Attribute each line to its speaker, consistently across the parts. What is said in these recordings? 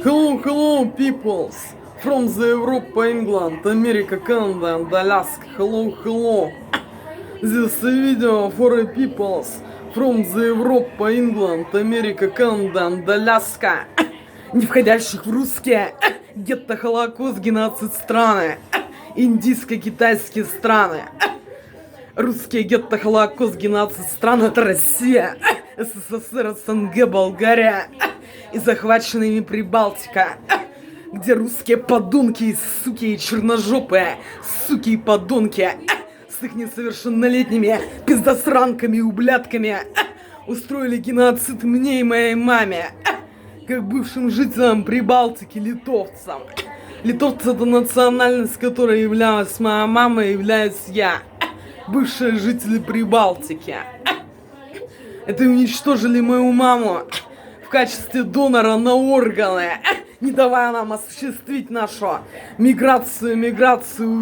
Speaker 1: Hello, peoples from the Europe, England, America, Canada, and Alaska. Hello. This video for peoples from the Europe, England, America, Canada, and Alaska, не входящих в русские, гетто-холокост-геноцид страны, индийско-китайские страны. Русские гетто-холокост-геноцид стран — это Россия, СССР, СНГ, Болгария и захваченными Прибалтика, где русские подонки и суки и черножёпые, суки и подонки с их несовершеннолетними пиздосранками и ублядками устроили геноцид мне и моей маме, как бывшим жителям прибалтики-Литовцам. Литовцы — это национальность, которой являлась моя мама и являюсь я, бывшие жители Прибалтики. Это уничтожили мою маму в качестве донора на органы, не давая нам осуществить нашу миграцию,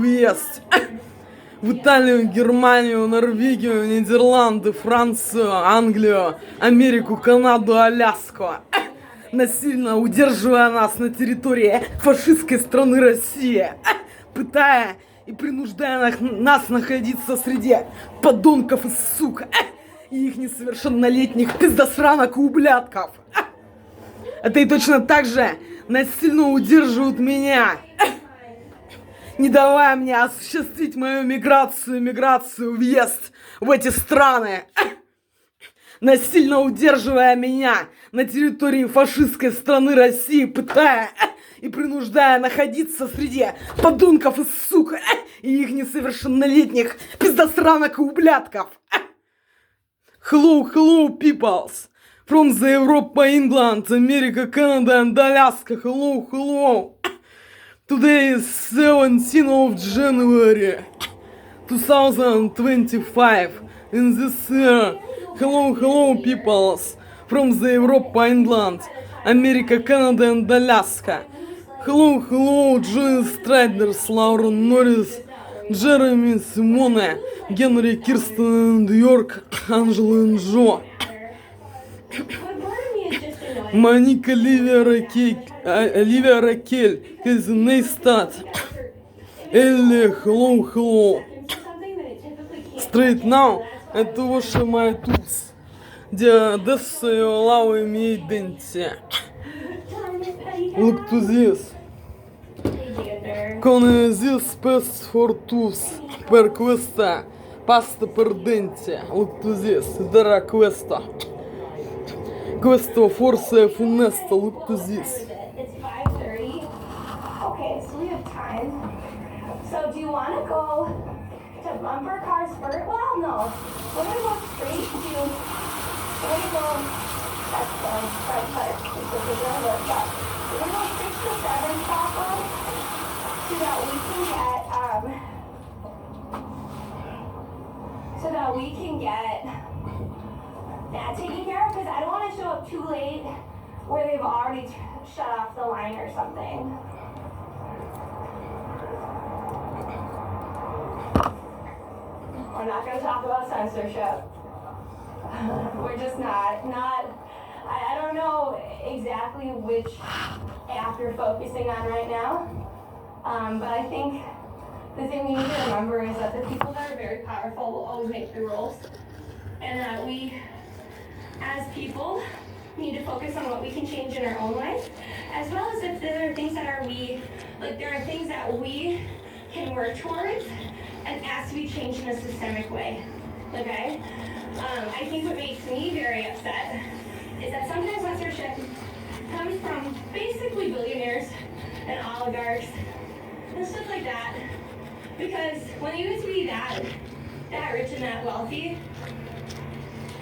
Speaker 1: въезд в Италию, Германию, Норвегию, Нидерланды, Францию, Англию, Америку, Канаду, Аляску, насильно удерживая нас на территории фашистской страны Россия, пытая и принуждая нас находиться среди подонков и сук и их несовершеннолетних пиздосранок и ублядков. Это и точно так же насильно удерживают меня, не давая мне осуществить мою миграцию, въезд в эти страны, насильно удерживая меня на территории фашистской страны России, пытая и принуждая находиться среди подонков и сук и их несовершеннолетних пиздосранок и ублядков. Hello, peoples from the Europe, England, America, Canada, and Alaska. Hello. Today is 17th of January 2025. In this year, hello, peoples from the Europe, England, America, Canada, and Alaska. Hello, Joey Striders, Lauren Norris, Jeremy, Simone, Генри, Кирстен, Йорк, Анжела и Джо, Моника, Ливия, Ракель, Кейзи, Нейстат, Элли, hello. Straight now, это ваши мои tools, где Одесса и Лава имеет identity. Look to this. Con this pass for tools per questa pasta per dente. Look to this. Dara questa. Questo forse funesta. Look to this.
Speaker 2: It's 5:30. Okay, so we have time. So do you want to go to bumper cars first? Well, no. We're going to go straight to... We're going to go... That's the right part. Because we're going to look up. We're going to go 6 to 7 stop on so that we can get... that taken care of, because I don't want to show up too late where they've already shut off the line or something. We're not going to talk about censorship. We're just not. I don't know exactly which app you're focusing on right now, but I think the thing we need to remember is that the people that are very powerful will always make the rules, and that we, as people, need to focus on what we can change in our own life, as well as if there are things that there are things that we can work towards and ask to be changed in a systemic way, okay? I think what makes me very upset is that sometimes censorship comes from basically billionaires and oligarchs and stuff like that, because when you get to be that rich and that wealthy,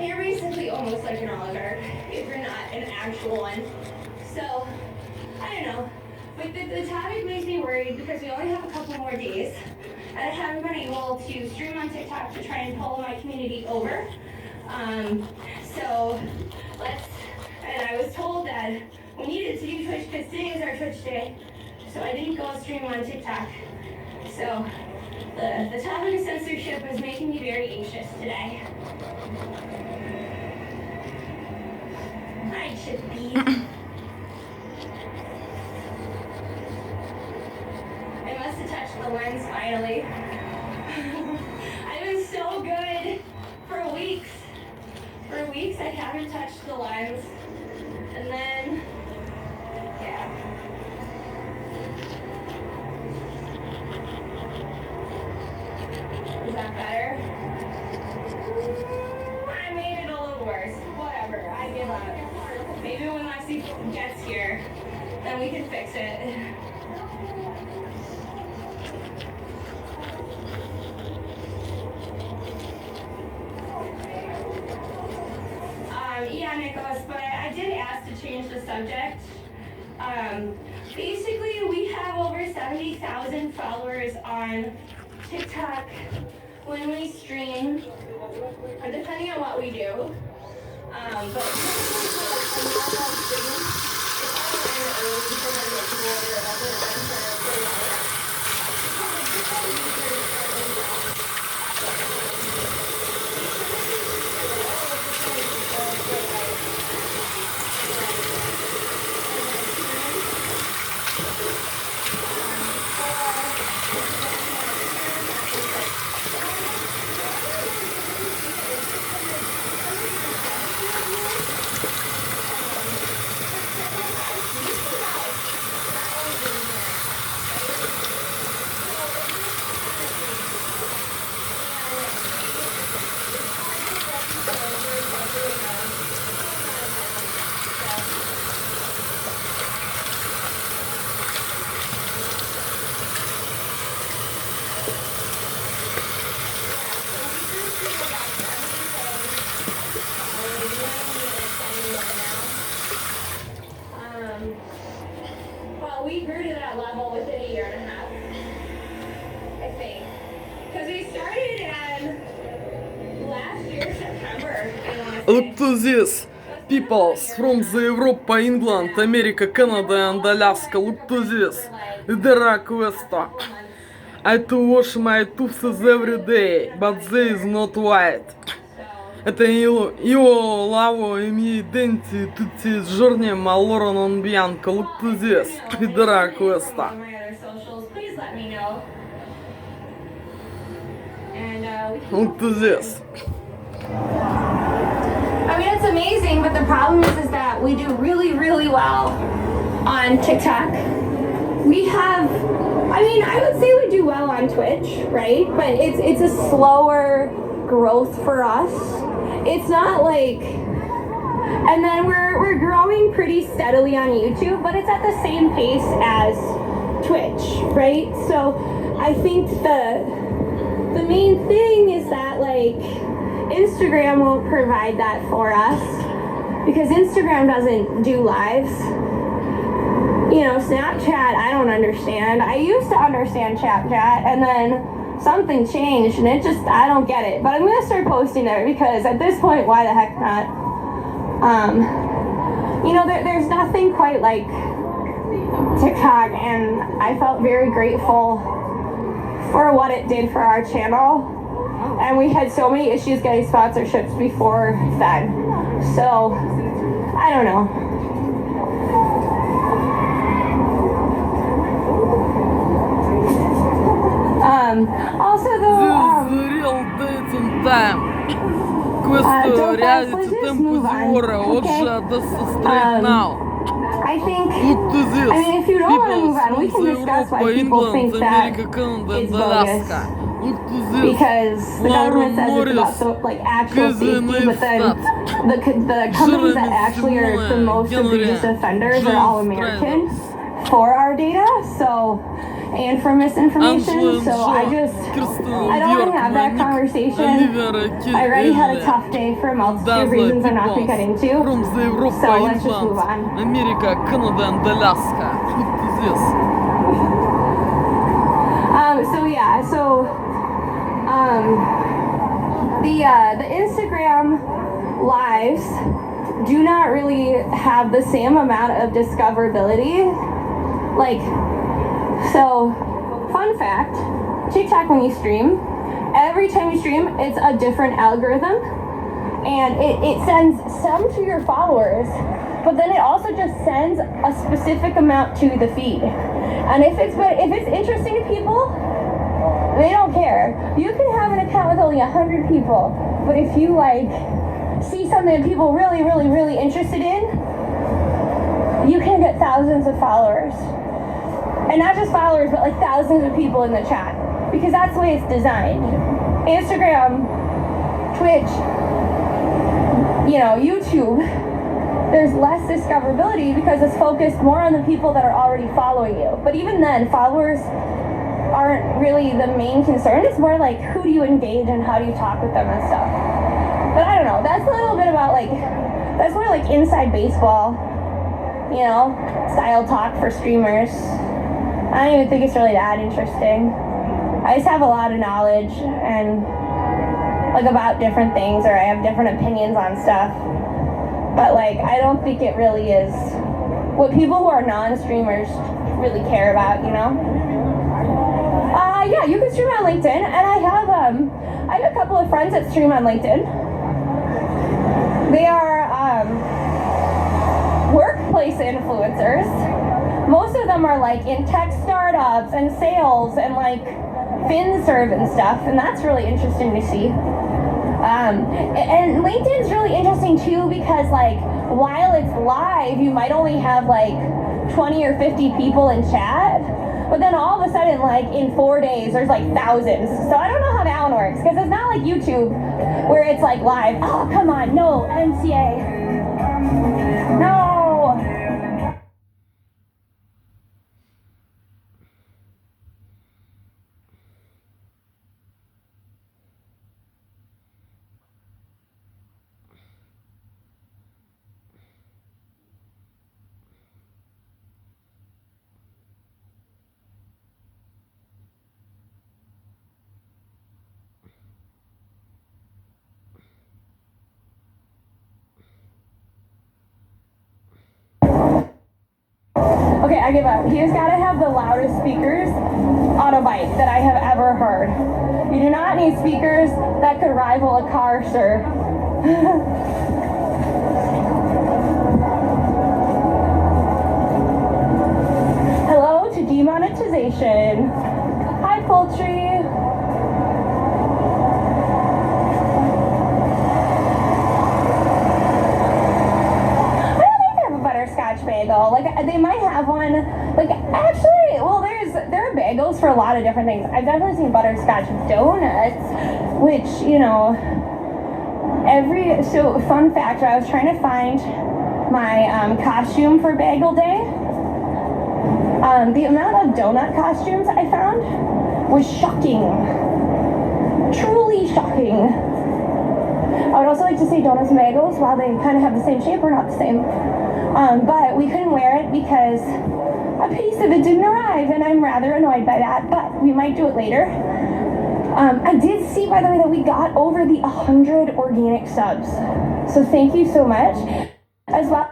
Speaker 2: you're basically almost like an oligarch if you're not an actual one. So, I don't know. But the topic makes me worried because we only have a couple more days. And I haven't been able to stream on TikTok to try and pull my community over. And I was told that we needed to do Twitch because today is our Twitch day. So I didn't go stream on TikTok. So the topic of censorship is making me very anxious today. I should be. lens finally. I've been so good for weeks. For weeks I haven't touched the lens. And then, yeah. Is that better? I made it a little worse. Whatever, I give up. Maybe when Lexi gets here, then we can fix it. Yeah, Nicholas, but I did ask to change the subject. Basically, we have over 70,000 followers on TikTok when we stream, depending on what we do. But a normal stream, it's all in the early people that get people over about the events Well, we grew to that level within a year and a half, I think. Because we started in last year, September, I want to say.
Speaker 1: Look to this. Peoples from the Europa, England, America, Canada and Alaska. Look to this. There question. I to wash my tooths every day, but they is not white. Это io lavo I miei denti tutti i giorni, ma loro non bianco. Look to this. There question. Look to this.
Speaker 2: I mean, it's amazing, but the problem is that we do really, really well on TikTok. We have, I mean, I would say we do well on Twitch, right? But it's a slower growth for us. It's not like, and then we're growing pretty steadily on YouTube, but it's at the same pace as Twitch, right? So I think the main thing is that, like, Instagram won't provide that for us because Instagram doesn't do lives. You know, Snapchat, I don't understand. I used to understand Snapchat, and then something changed, and it just, I don't get it. But I'm gonna start posting there because at this point, why the heck not? You know, there's nothing quite like TikTok, and I felt very grateful for what it did for our channel. And we had so many issues getting sponsorships before then. So, I don't know. Also though,
Speaker 1: This is the real date and time. Questo reality tempo di ora, oggi adesso straight now.
Speaker 2: I think,
Speaker 1: Look to this.
Speaker 2: I mean, if you don't want to move on, we can discuss why people think that
Speaker 1: America, Canada
Speaker 2: it's
Speaker 1: and Alaska. Look to this.
Speaker 2: Because the government says it's about like actual safety, but then the companies that actually are the most egregious offenders are all American for our data, so, and for misinformation, so I don't want to have that conversation. I already had a tough day for a multitude of reasons I'm not going to get into, so let's just move on.
Speaker 1: America, Canada and Alaska. Look to this.
Speaker 2: The Instagram lives do not really have the same amount of discoverability. Like, so, fun fact, TikTok when you stream, every time you stream, it's a different algorithm. And it sends some to your followers, but then it also just sends a specific amount to the feed. And if it's interesting to people, They don't care. You can have an account with only 100 people, but if you like see something that people really, really, really interested in, you can get thousands of followers. And not just followers, but like thousands of people in the chat. Because that's the way it's designed. Instagram, Twitch, YouTube, there's less discoverability because it's focused more on the people that are already following you. But even then, followers aren't really the main concern. It's more like who do you engage and how do you talk with them and stuff. But I don't know. That's a little bit about that's more like inside baseball, style talk for streamers. I don't even think it's really that interesting. I just have a lot of knowledge and about different things, or I have different opinions on stuff. But I don't think it really is what people who are non-streamers really care about, Yeah, you can stream on LinkedIn, and I have a couple of friends that stream on LinkedIn. They are workplace influencers. Most of them are in tech startups and sales and FinServ and stuff, and that's really interesting to see. And LinkedIn's really interesting too because while it's live, you might only have 20 or 50 people in chat, but then all of a sudden in 4 days there's thousands. So I don't know how that one works because it's not like YouTube where it's live. Oh, come on, no, MCA. No. Okay, I give up. He's got to have the loudest speakers on a bike that I have ever heard. You do not need speakers that could rival a car, sir. Hello to demonetization. Hi, poultry. Butterscotch bagel. They might have one. Actually, well, there are bagels for a lot of different things. I've definitely seen butterscotch donuts, which, so fun fact, I was trying to find my costume for bagel day. The amount of donut costumes I found was shocking. Truly shocking. I would also like to say donuts and bagels, while they kind of have the same shape, are not the same. But we couldn't wear it because a piece of it didn't arrive, and I'm rather annoyed by that, but we might do it later. I did see, by the way, that we got over the 100 organic subs. So thank you so much. As well.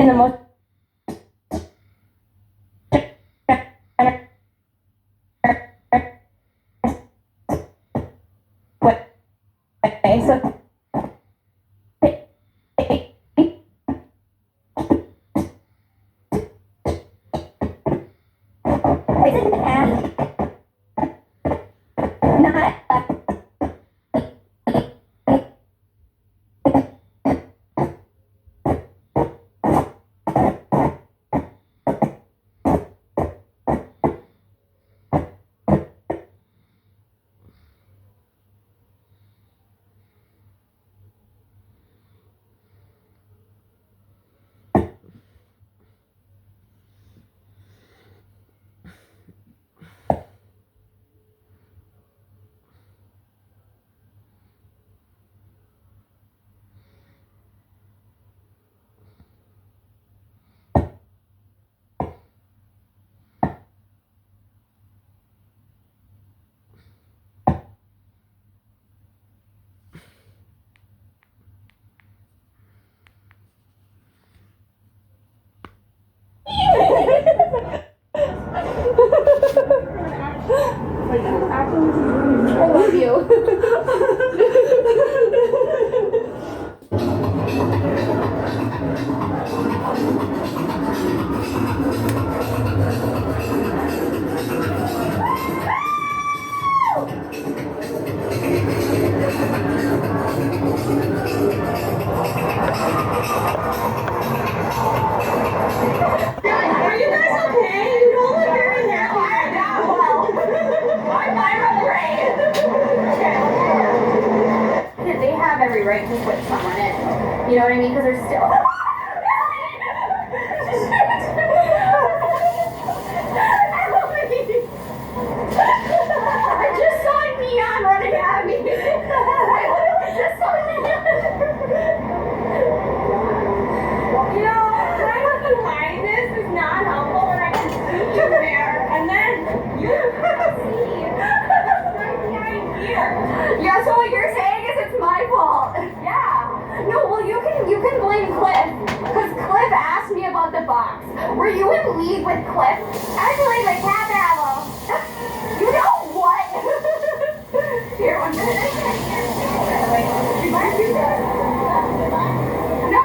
Speaker 2: In the most way, so I didn't ask. Not. Are you guys okay? You don't look very happy right now. Well, I'm afraid. They have every right to put someone in. You know what I mean? Because they're still. I just saw Neon running at me. I literally just saw Neon. You know, hiding behind this is not helpful when I can see you there. And then you can't see. Right behind here. Yeah, so what you're saying is it's my fault. Yeah. No, well you can blame Cliff. Because Cliff asked me about the box. Were you in league with Cliff? Actually, the cat apple. You know what? Here, one minute. No.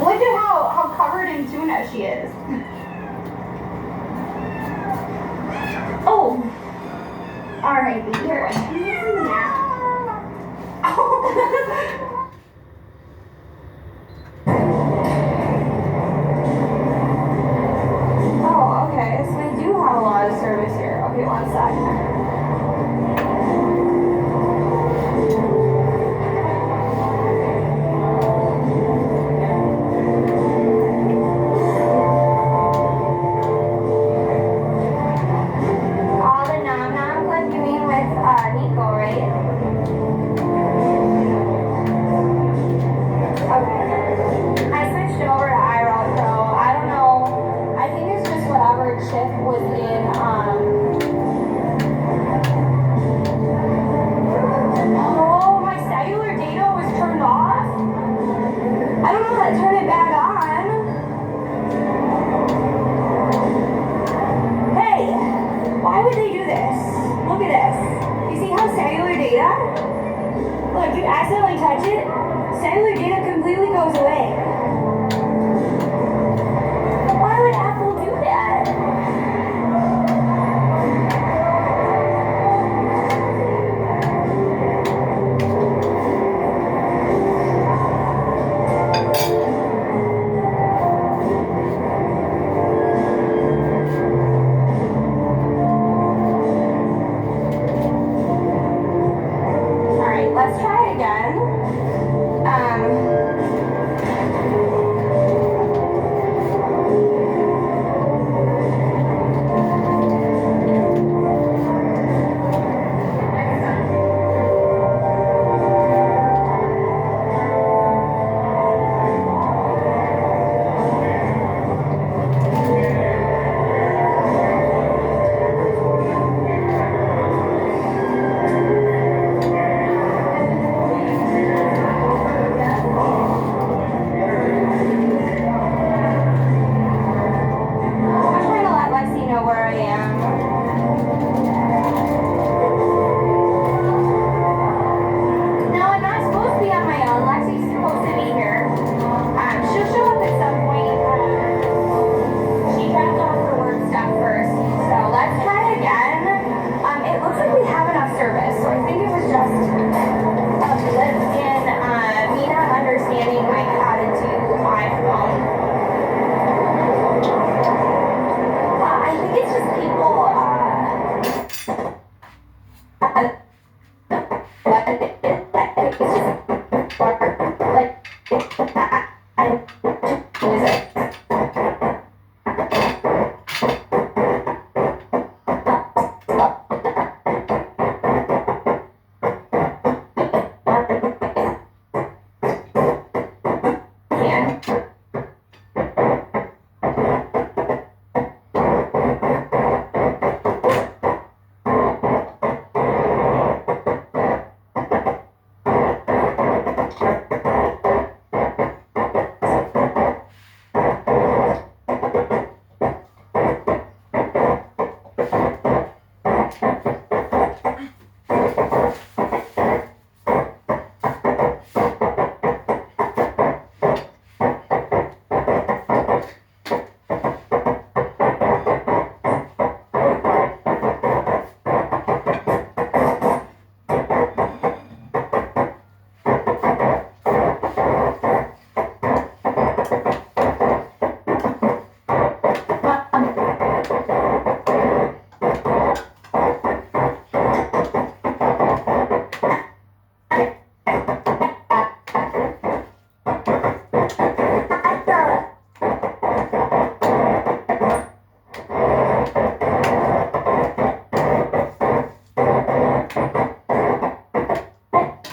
Speaker 2: Look at how covered in tuna she is. Oh. Alright, here. Oh, okay. So we do have a lot of service here. Okay, one second.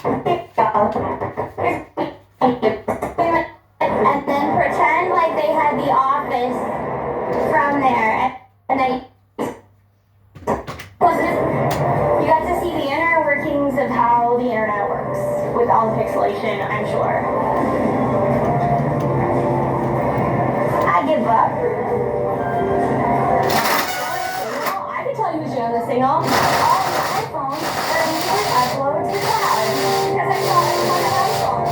Speaker 2: And then pretend like they had the office from there, and then you got to see the inner workings of how the internet works with all the pixelation, I'm sure. I give up. I can tell you who's on the signal. All the iPhones are immediately uploaded to the cloud because I saw it on an iPhone.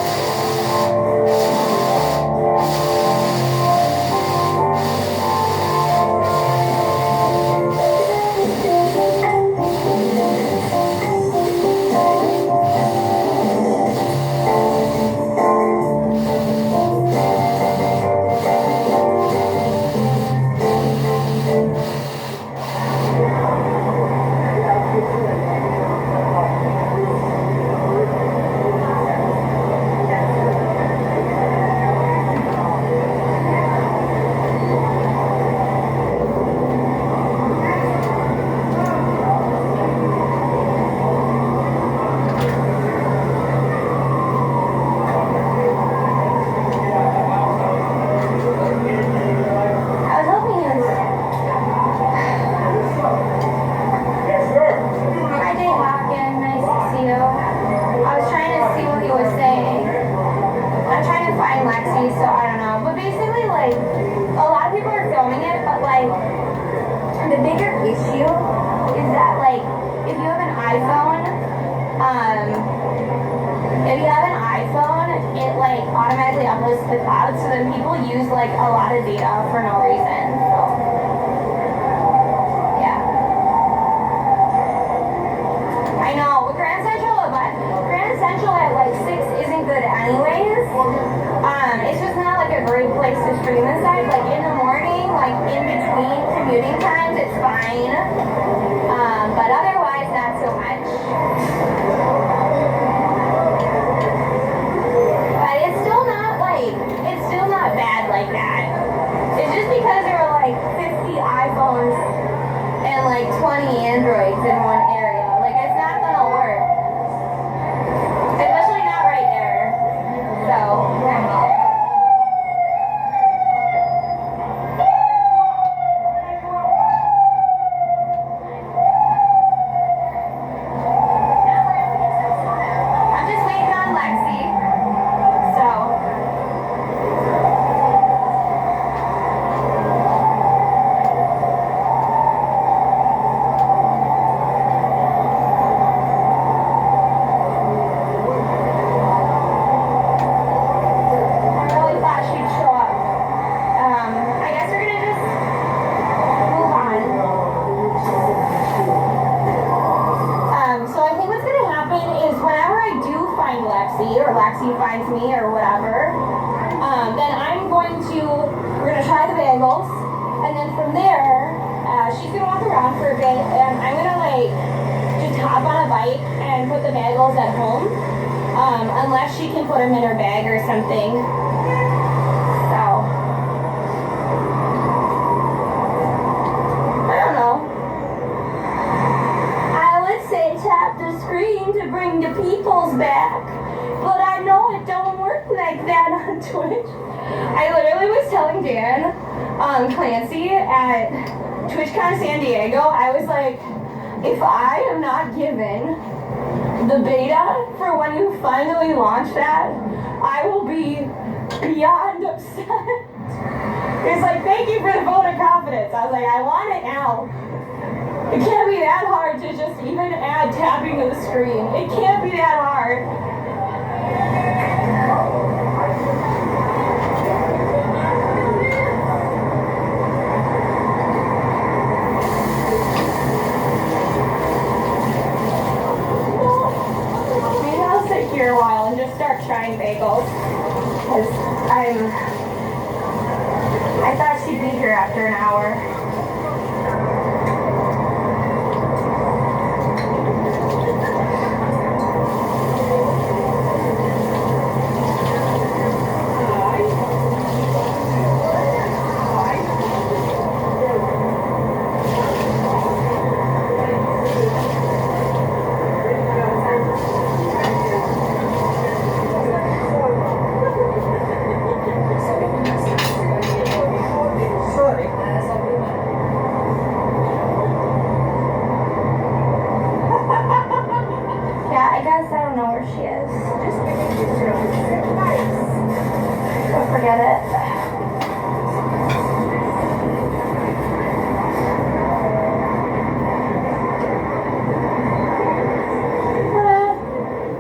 Speaker 2: forget it.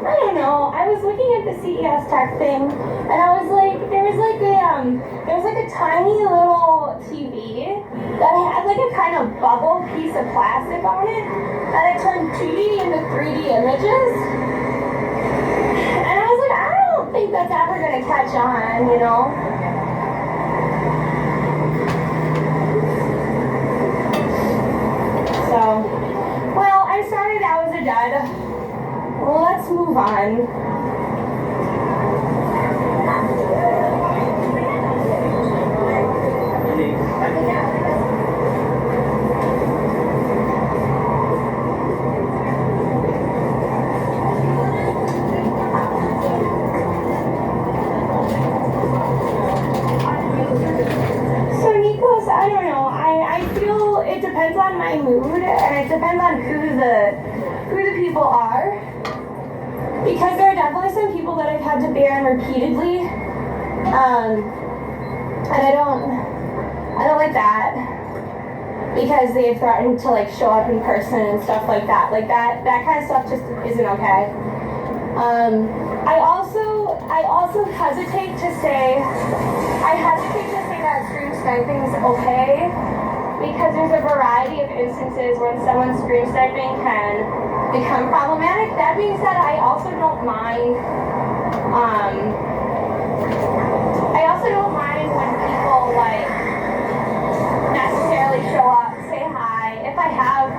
Speaker 2: I don't know. I was looking at the CES tech thing, and I was like, there was like a tiny little TV that had like a kind of bubble piece of plastic on it, and it turned 2D into 3D images. And I was like, I don't think that's ever gonna catch on, you know? So, well, I started out as a dud. Well, let's move on. My mood, and it depends on who the people are, because there are definitely some people that I've had to ban repeatedly, and I don't like that, because they've threatened to like show up in person and stuff like that. Like that kind of stuff just isn't okay. I also hesitate to say that stream sniping is okay, because there's a variety of instances when someone's stream sniping can become problematic. That being said, I also don't mind when people like necessarily show up, say hi. If I have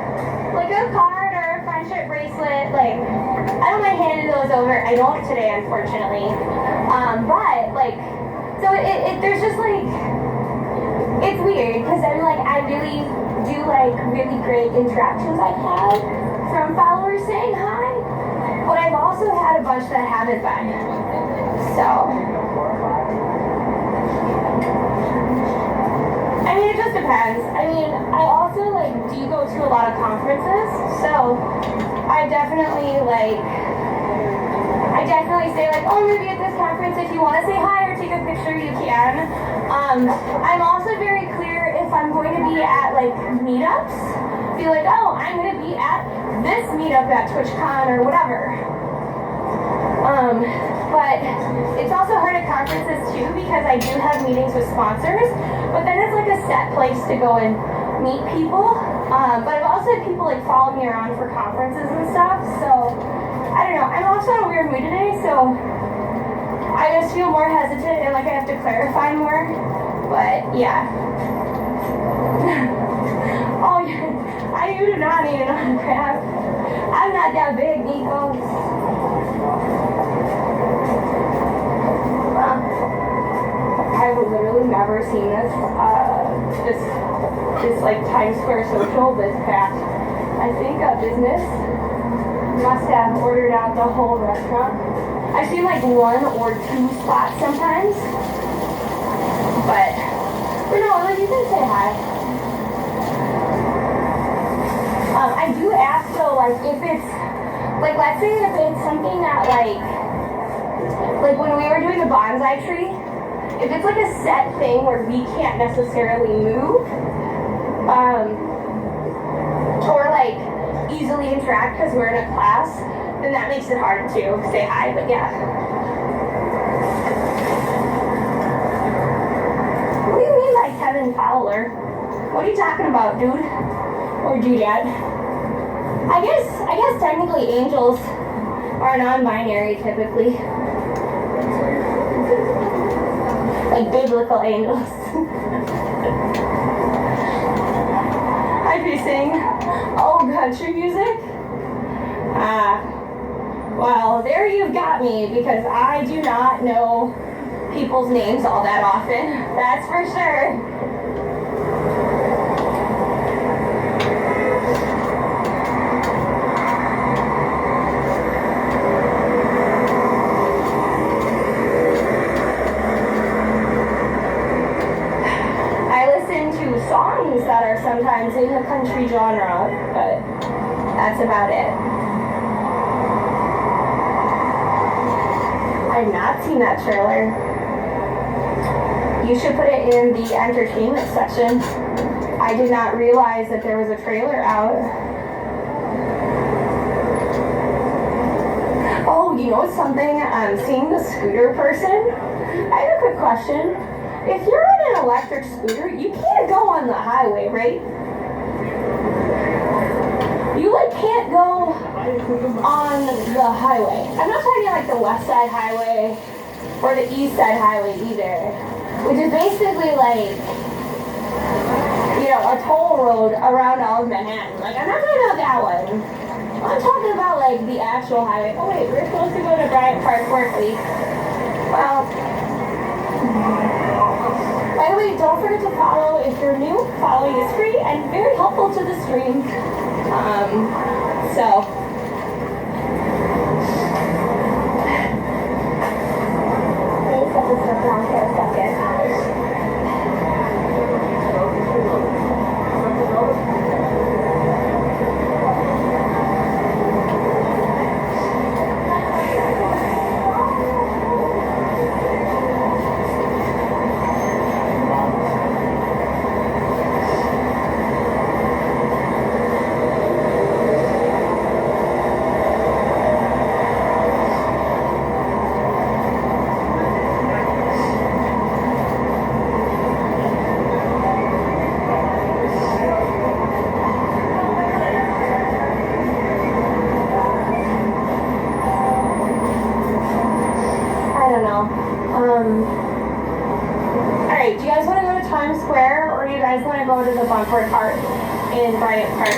Speaker 2: like a card or a friendship bracelet, like I don't mind handing those over. I don't today, unfortunately. But like, so there's just like, it's weird, because then like I really do like really great interactions I've had from followers saying hi, but I've also had a bunch that haven't been. So, I mean, it just depends. I mean, I also like do go to a lot of conferences, so I definitely say like, oh, I'm gonna be at this conference. If you want to say hi or take a picture, you can. I'm also very clear if I'm going to be at like meetups, be like, oh, I'm going to be at this meetup at TwitchCon or whatever. But it's also hard at conferences too, because I do have meetings with sponsors, but then it's like a set place to go and meet people. But I've also had people like follow me around for conferences and stuff, so I don't know. I'm also in a weird mood today, so I just feel more hesitant and like I have to clarify more, but yeah. Oh yeah, I do not need an autograph. I'm not that big, Nico. I've literally never seen this like Times Square social, this fact. I think a business must have ordered out the whole restaurant. I've seen like 1 or 2 spots sometimes, but no, like you can say hi. I do ask though, like if it's like, let's say if it's something that like when we were doing the bonsai tree, if it's like a set thing where we can't necessarily move, or like easily interact because we're in a class, then that makes it hard to say hi, but yeah. What do you mean by Kevin Fowler? What are you talking about, dude? Or doodad? I guess technically angels are non-binary typically. Like biblical angels. I'd be singing old country music. Well, there you've got me, because I do not know people's names all that often. That's for sure. Songs that are sometimes in the country genre, but that's about it. I've not seen that trailer. You should put it in the entertainment section. I did not realize that there was a trailer out. Oh, you know something? Seeing the scooter person. I have a quick question. If you're on an electric scooter, you can't go on the highway, right? You like can't go on the highway. I'm not talking like the west side highway or the east side highway either, which is basically like, you know, a toll road around all of Manhattan. Like, I'm not talking about that one. I'm talking about like the actual highway. Oh wait, we're supposed to go to Bryant Park, Berkeley. Well, by the way, don't forget to follow if you're new. Following is free and very helpful to the stream. So. Let me set this stuff down for a second. Alright, do you guys want to go to Times Square or do you guys want to go to the bumper cart in Bryant Park?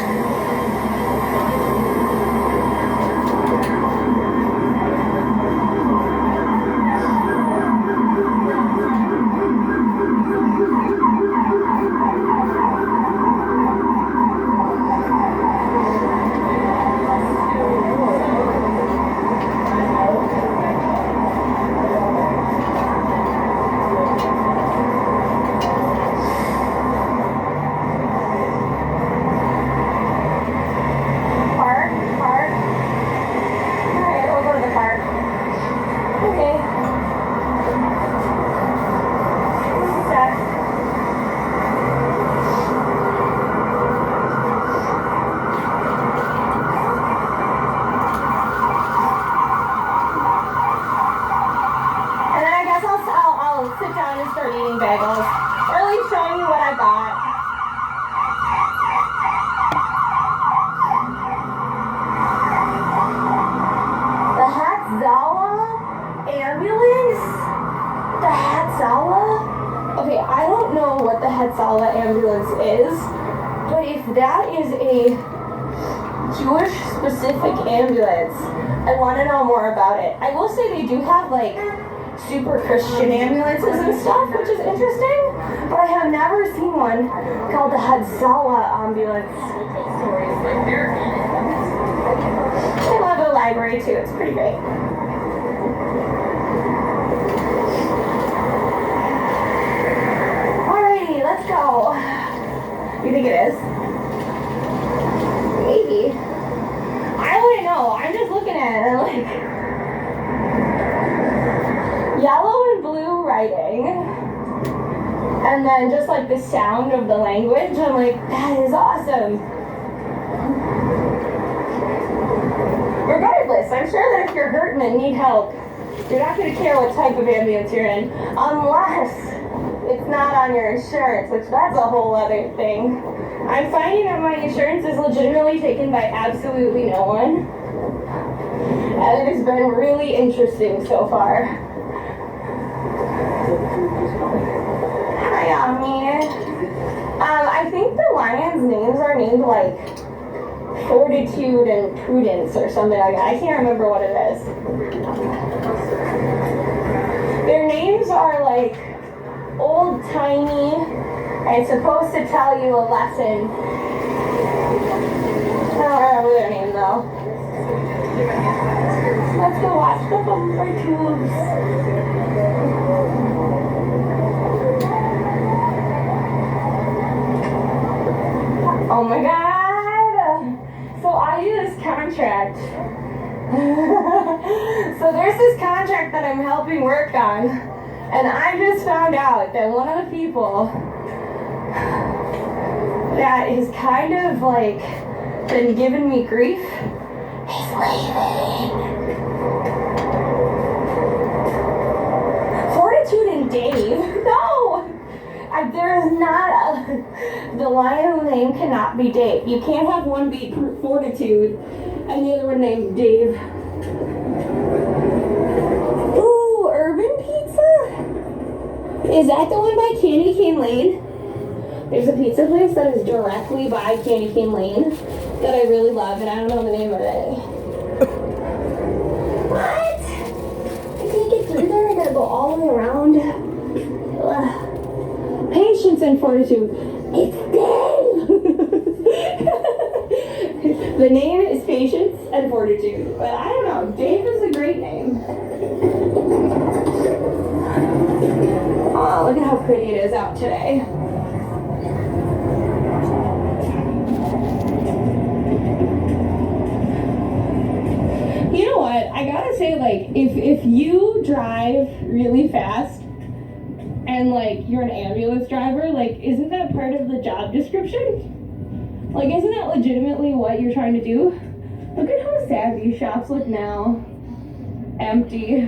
Speaker 2: Ambulance is, but if that is a Jewish specific ambulance, I want to know more about it. I will say they do have like super Christian ambulances and stuff, which is interesting, but I have never seen one called the Hatzalah ambulance. I love the library too, it's pretty great. Let's go. You think it is? Maybe. I wouldn't know. I'm just looking at it and like yellow and blue writing. And then just like the sound of the language. I'm like, that is awesome. Regardless, I'm sure that if you're hurting and need help, you're not going to care what type of ambulance you're in. Unless it's not on your insurance, which that's a whole other thing. I'm finding that my insurance is legitimately taken by absolutely no one. And it has been really interesting so far. Hi, Ami. I think the lions' names are named like Fortitude and Prudence or something like that. I can't remember what it is. Their names are like old-timey and supposed to tell you a lesson. I don't remember their name though. Let's go watch the bumper tubes. Oh my god! So I do this contract. So there's this contract that I'm helping work on. And I just found out that one of the people that is kind of like been giving me grief is leaving. Fortitude and Dave? No! There is not a... The line of the name cannot be Dave. You can't have one be Fortitude and the other one named Dave. Ooh, Urban Pizza? Is that the one by Candy Cane Lane? There's a pizza place that is directly by Candy Cane Lane that I really love, and I don't know the name of it. What? I can't get through there. I gotta go all the way around. Ugh. Patience and fortitude. It's Dave! The name is Patience and Fortitude. But I don't know. Dave is a great name. Oh, look at how pretty it is out today. You know what? I gotta say, like, if you drive really fast and, like, you're an ambulance driver, like, isn't that part of the job description? Like, isn't that legitimately what you're trying to do? Look at how sad these shops look now. Empty.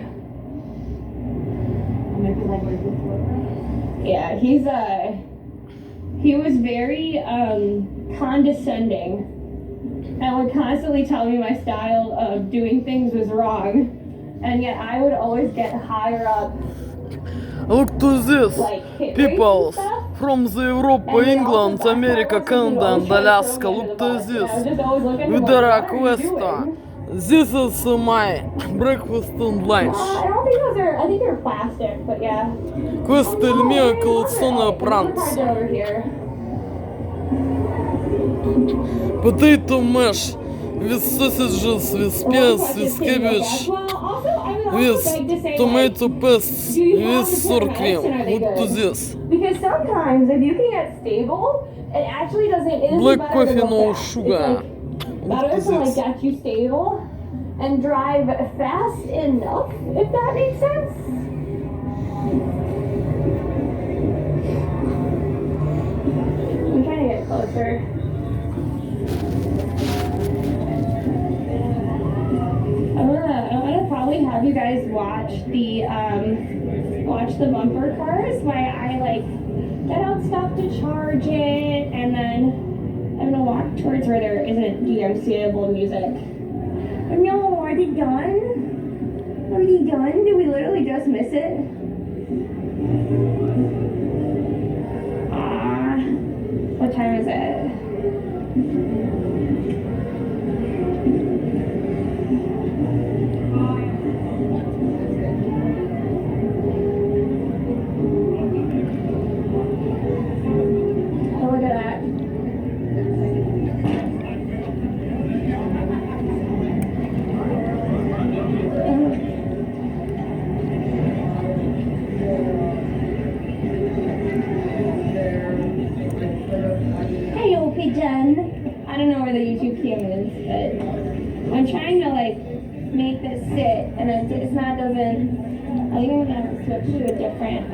Speaker 2: Yeah, he was very, condescending. And would constantly tell me my style of doing things was wrong. And yet I would always get higher up.
Speaker 1: Look to this,
Speaker 2: Like,
Speaker 1: people from the Europe, England, America, Canada, and Alaska. Look to this, with the request. This is my breakfast and lunch.
Speaker 2: I don't think those are, I think they're plastic, but yeah.
Speaker 1: Questo il mio colazione pranzo.
Speaker 2: Over here.
Speaker 1: Potato mash with sausages, with peas, with cabbage, with tomato paste, with sour cream. Look to this.
Speaker 2: Because sometimes if you can get stable, it actually doesn't. It isn't
Speaker 1: Black
Speaker 2: better
Speaker 1: coffee,
Speaker 2: to go
Speaker 1: no
Speaker 2: fast.
Speaker 1: sugar.
Speaker 2: It's
Speaker 1: Look
Speaker 2: better
Speaker 1: to
Speaker 2: to like
Speaker 1: this.
Speaker 2: get you stable and drive fast enough, if that makes sense. I'm trying to get closer. I'm gonna probably have you guys watch the bumper cars while I like get out stuff to charge it, and then I'm gonna walk towards where there isn't DMCable music. No, are they done? Are they done? Did we literally just miss it? What time is it? I don't know where the YouTube cam is, but I'm trying to like make this sit, and it's not doesn't. I think I'm gonna switch to a different.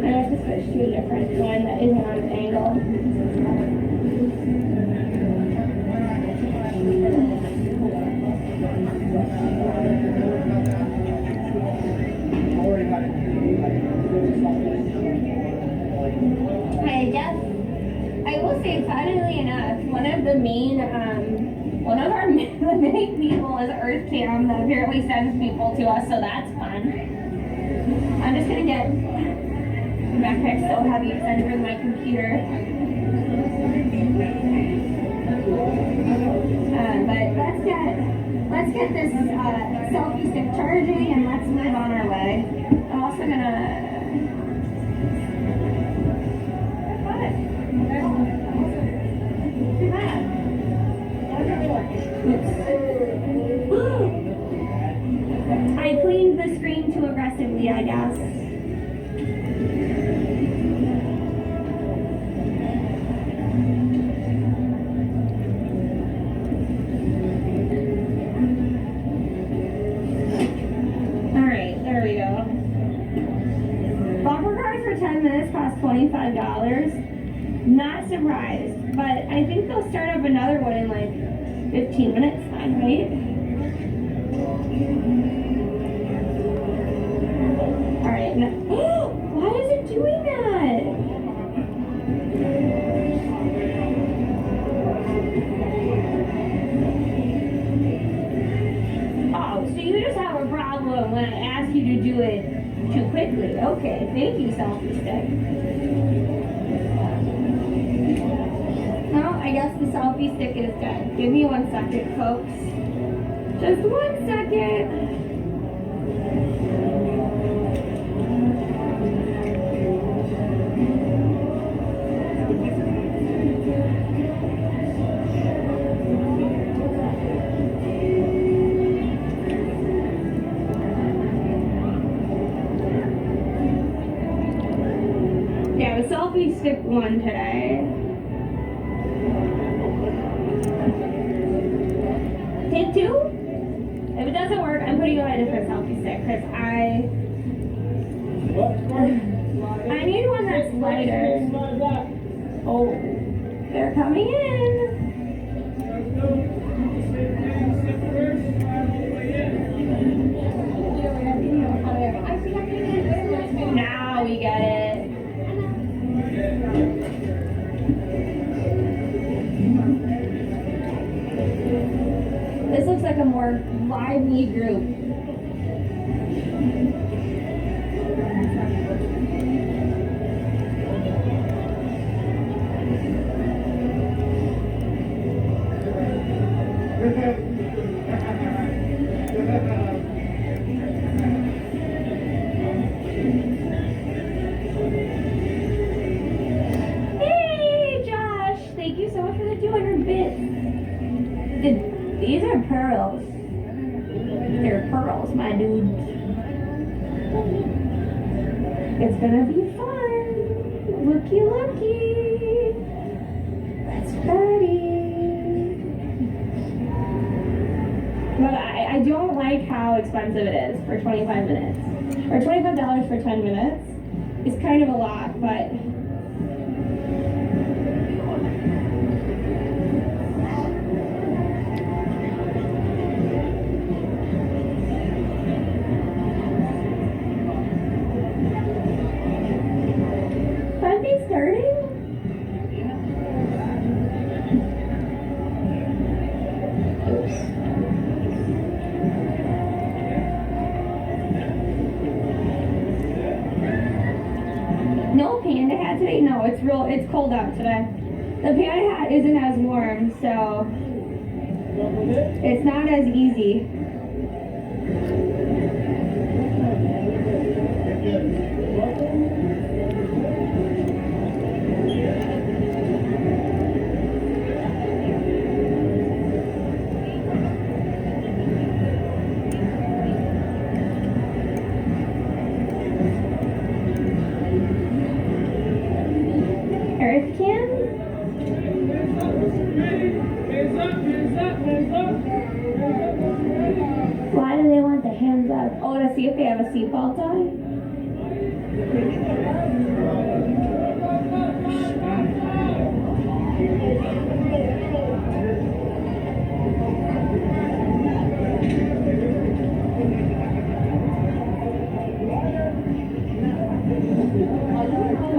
Speaker 2: I have to switch to a different one that isn't on an angle. I will say, funnily enough, one of our main people is Earth Cam that apparently sends people to us, so that's fun. I'm just gonna get the backpack so heavy it's under my computer. But let's get this selfie stick charging and let's move on our way. I'm also gonna. I cleaned the screen too aggressively, I guess. Alright, there we go. 25 minutes costs $25. Not surprised, but I think they'll start up another one in like 15 minutes time, right? Alright, why is it doing that? Oh, so you just have a problem when I ask you to do it too quickly. Okay, thank you, selfie stick. I guess the selfie stick is dead. Give me 1 second, folks. Just 1 second. Yeah, the selfie stick won today. Take 2? If it doesn't work, I'm putting on a different selfie stick because I need one that's lighter. Oh, they're coming in. Now we get it. This looks like a more lively group. Hey, Josh! Thank you so much for the 200 bits. These are pearls. They're pearls, my dude. It's gonna be fun. Looky, looky. That's pretty. But I don't like how expensive it is for 25 minutes. Or $25 for 10 minutes. It's kind of a lot, but... No panda hat today? No, it's cold out today. The panda hat isn't as warm, so it's not as easy. Why do they want the hands up? Oh, to see if they have a seatbelt on?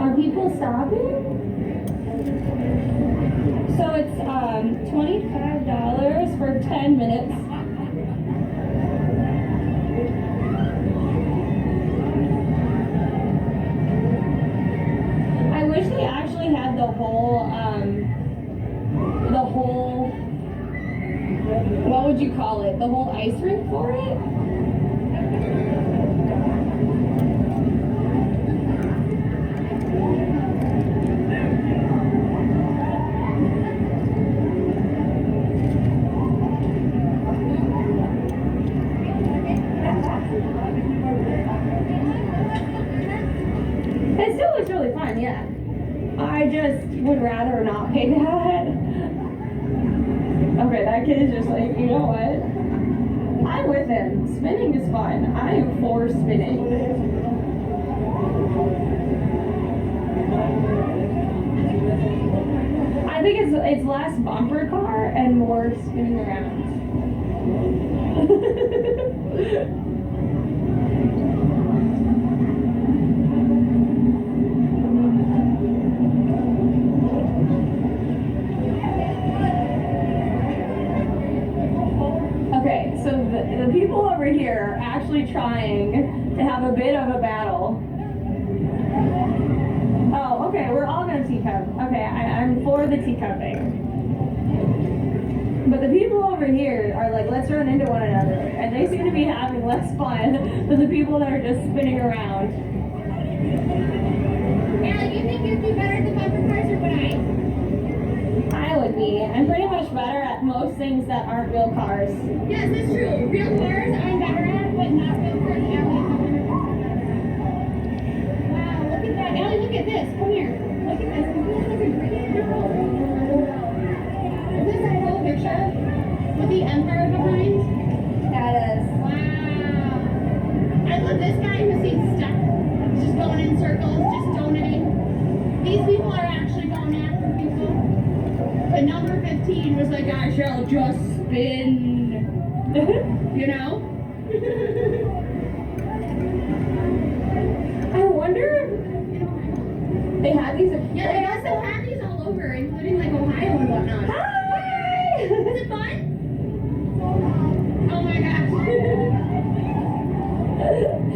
Speaker 2: Are people stopping? So it's $25 for 10 minutes. I wish they actually had the whole, what would you call it? The whole ice rink for it? It still was really fun, yeah. I just would rather not pay that. Okay, that kid is just like, you know what? I'm with him. Spinning is fun. I am for spinning.
Speaker 3: I think it's less bumper car and more spinning around. Okay, so the people over here are actually trying to have a bit of a battle. Oh, okay, we're all gonna teacup. Okay, I'm for the teacupping. But the people over here are like, let's run into one another. And they seem to be having less fun than the people that are just spinning around.
Speaker 2: Allie, do you think you'd be better at the bumper cars or would I?
Speaker 3: I would be. I'm pretty much better at most things that aren't real cars.
Speaker 2: Yes, that's true. Real cars I'm better at, but not real cars. Wow, look at that. Allie, look at this. Come here. Look at this. This is a great girl. Is this a whole picture with the empire behind?
Speaker 3: That is.
Speaker 2: Wow. I love this guy who seems stuck. Just going in circles, just donating. These people are actually going after people. But number 15 was like, I shall just spin. You know?
Speaker 3: I wonder if they have these.
Speaker 2: Yeah, they also have these all over, including like Ohio and whatnot.
Speaker 3: Hi!
Speaker 2: Is it fun? Oh my gosh.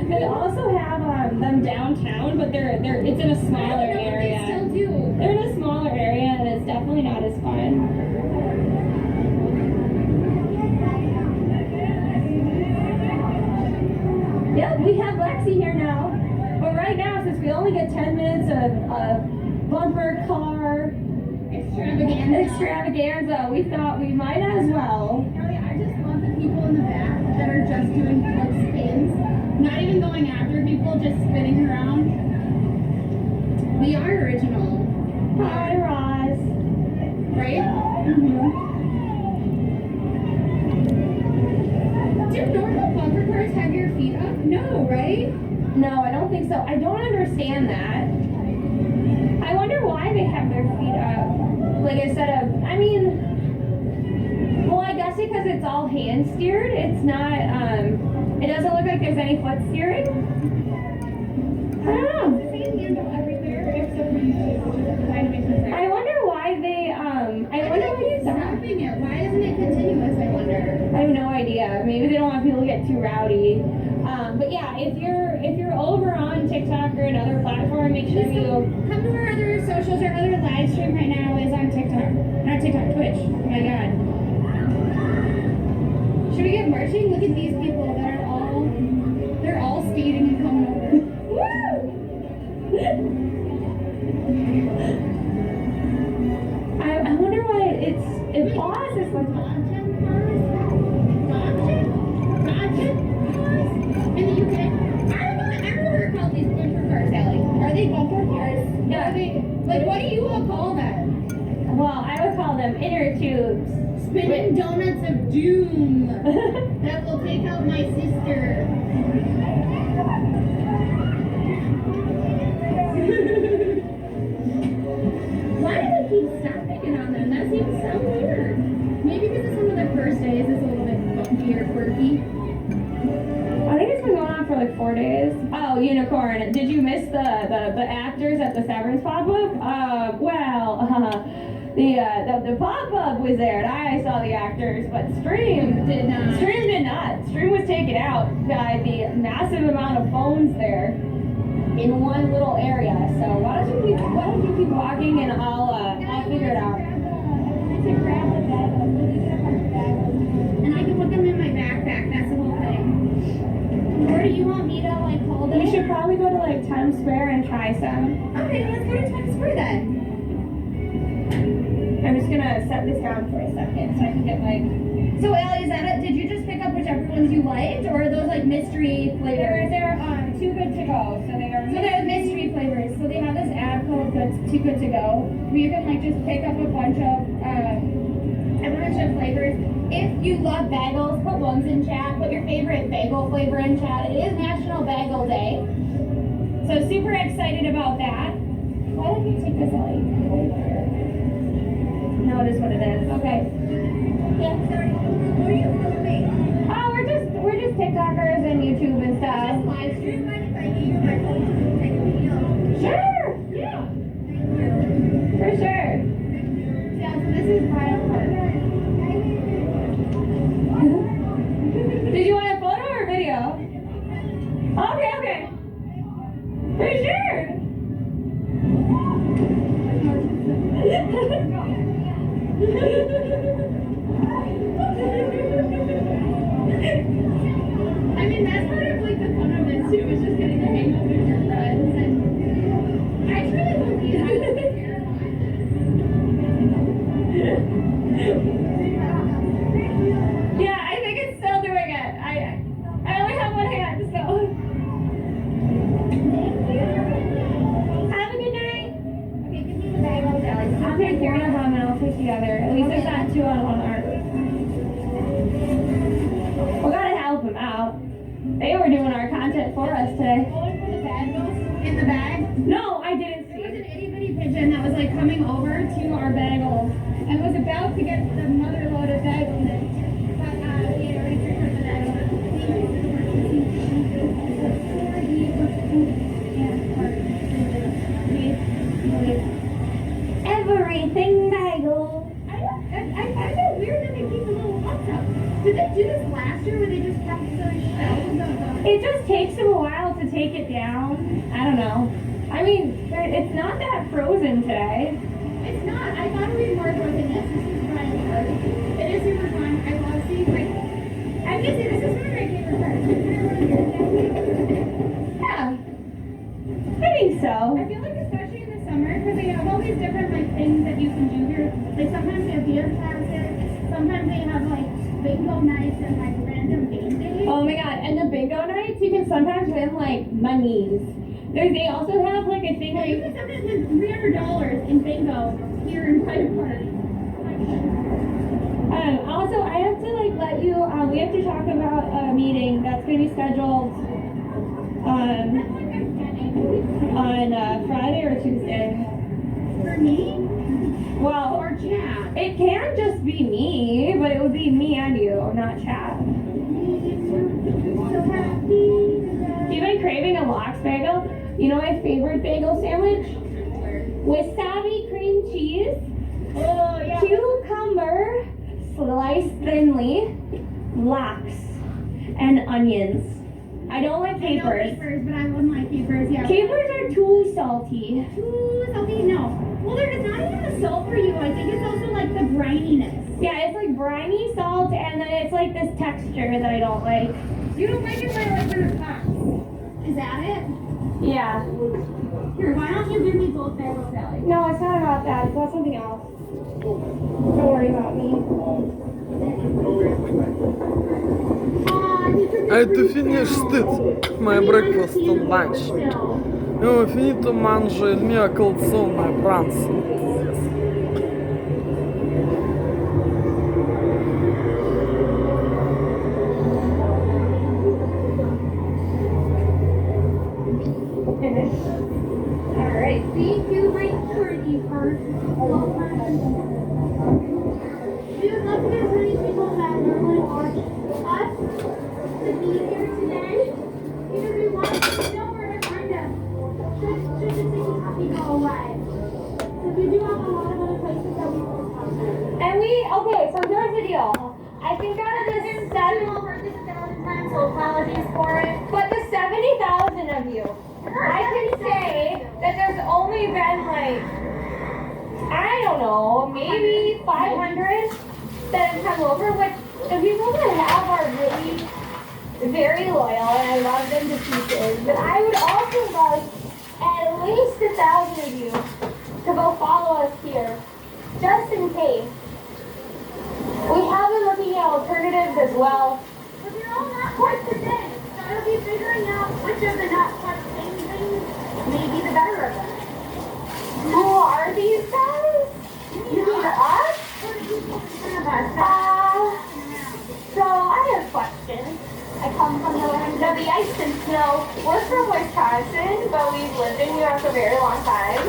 Speaker 3: They also have them downtown, but it's in a smaller area.
Speaker 2: They still do.
Speaker 3: They're in a smaller area, and it's definitely not as fun. Yep, we have Lexi here now. But right now, since we only get 10 minutes of bumper car extravaganza, we thought we might as well.
Speaker 2: I just love the people in the back that are just doing like spins. Not even going after people, just spinning around. We are original.
Speaker 3: Hi, Roz.
Speaker 2: Right? Do normal bumper cars have your feet up? No, right?
Speaker 3: No, I don't think so. I don't understand that. I wonder why they have their feet up. Like instead of, I mean, well, I guess because it's all hand steered. It's not, it doesn't look like there's any foot steering. I don't know.
Speaker 2: Same handle everywhere except for you, which is kind of makes me sad.
Speaker 3: I wonder why they, I wonder why they don't.
Speaker 2: Stopping it. Why isn't it continuous, I wonder?
Speaker 3: I have no idea. Maybe they don't want people to get too rowdy. But yeah, if you're over on TikTok or another platform, make sure you
Speaker 2: come to our other socials. Our other live stream right now is on TikTok. Not TikTok, Twitch. Oh my god. Should we get marching? Look at these people that are they're all skating and coming over. Woo!
Speaker 3: I wonder why it pauses like
Speaker 2: In the UK, I've never called these bumper cars, Allie. Are they bumper cars?
Speaker 3: Yeah.
Speaker 2: Are they, like, what do you all call them?
Speaker 3: Well, I would call them inner tubes.
Speaker 2: Spinning donuts of doom that will take out my sister. Why do they keep stopping it on them? That seems so weird. Maybe because some of the first days is a little bit bumpy or quirky.
Speaker 3: I think it's been going on for like 4 days. Oh, unicorn. Did you miss the actors at the Severance pop-up? The pop-up was there and I saw the actors, but Stream did not. Stream was taken out by the massive amount of phones there in one little area. So why don't you keep walking and I'll figure it out.
Speaker 2: And I can put them in my backpack. That's the whole thing. Or do you want me to like hold it?
Speaker 3: We should probably go to like Times Square and try some.
Speaker 2: Okay, let's go to Times Square then.
Speaker 3: I'm just gonna set this down for a second so I can get like.
Speaker 2: So Allie, is that it? Did you just pick up whichever ones you liked, or are those like mystery flavors?
Speaker 3: They're too good to go. So
Speaker 2: they're mystery flavors. So they have this app called Too Good to Go, where you can like just pick up a bunch of flavors. If you love bagels, put ones in chat. Put your favorite bagel flavor in chat. It is National Bagel Day, so super excited about that.
Speaker 3: Why don't you take this out? No, it is what it is. Okay. Yeah. Sorry. What are you filming? Oh, we're just TikTokers and YouTube and stuff. Just live stream if I give you my phone to take a video. Sure. Yeah. For sure. Yeah. So this is Bridal Park. Did you want a photo or video? Okay. Okay. For sure. I mean, that's part of like the fun of this too, is just getting to hang out with your friends, and I truly believe that. Yeah, I think it's still doing it. I only have one hand, so. Have a good night. Okay, give me the bag of jellies. I'll take one of them and I'll take the other. At least there's not two on one arm. We gotta help them out. They were doing our content for us today. The bag in the bag? No, I didn't see. There was an itty bitty pigeon that was like coming over to our bagel and was about to get the mother load of bagel in it. But we had already returned the bagel. Everything bagel. I find it weird that they keep the little cups up. Did they do this last year where they just kept the shells of the... It just takes them a while to take it down. I don't know. I mean, it's not that frozen today. It's not. I thought it would be more frozen. This is Brian Park. It is super fun. I love seeing, like... I'm gonna say this is one of my favorite parks. Yeah. I think so. I feel like especially in the summer, because they have all these different like things that you can do here. Like sometimes they have beer classes, sometimes they have like bingo nights and like random game days. Oh my god, and the bingo nights you can sometimes win like monies. They also have like a thing where you can sometimes win $300 in bingo here in Private Park. Also, I have to like let you, we have to talk about a meeting that's going to be scheduled on Friday or Tuesday. For me? Well, or chat. It can just be me, but it would be me and you, not chat. You've been craving a lox bagel? You know my favorite bagel sandwich? Wasabi cream cheese. Oh, yeah. Cucumber sliced thinly, lox, and onions. I don't like capers. Capers, but I love my capers, yeah. Capers are too salty. Too salty? No. Well, it's not even the salt for you. I think it's also like the brininess. Yeah, it's like briny salt, and then it's like this texture that I don't like. You don't like it, but I like when it pops. Is that it? Yeah. Here, why don't you give me both bagels, Sally? No, it's not about that. It's about something else. Don't worry about me.
Speaker 1: I to finish stid my breakfast and lunch. Ho finito mangio il mio calzone a pranzo.
Speaker 3: Alright, thank you, my pretty first. We would love to get as many people that normally watch us to be here today. If we want to know where to find us, should the city copy go away. So we do have a lot of other places that we will come to. And okay, so here's the deal. I think out of this 7,000 times, so apologies for it. But the 70,000 of you, I can say that there's only been like, I don't know, maybe 500 that have come over, which the people that have are really very loyal and I love them to pieces. But I would also love at least 1,000 of you to go follow us here, just in case. We have been looking at alternatives as well. But they're all not quite the same. So I'll be figuring out which of the not quite the same things may be the better of them. Who are these guys? You mean us? Or the people in front of us? So I have questions. I come from the land of the ice and snow. We're from Wisconsin, but we've lived in New York a very long time.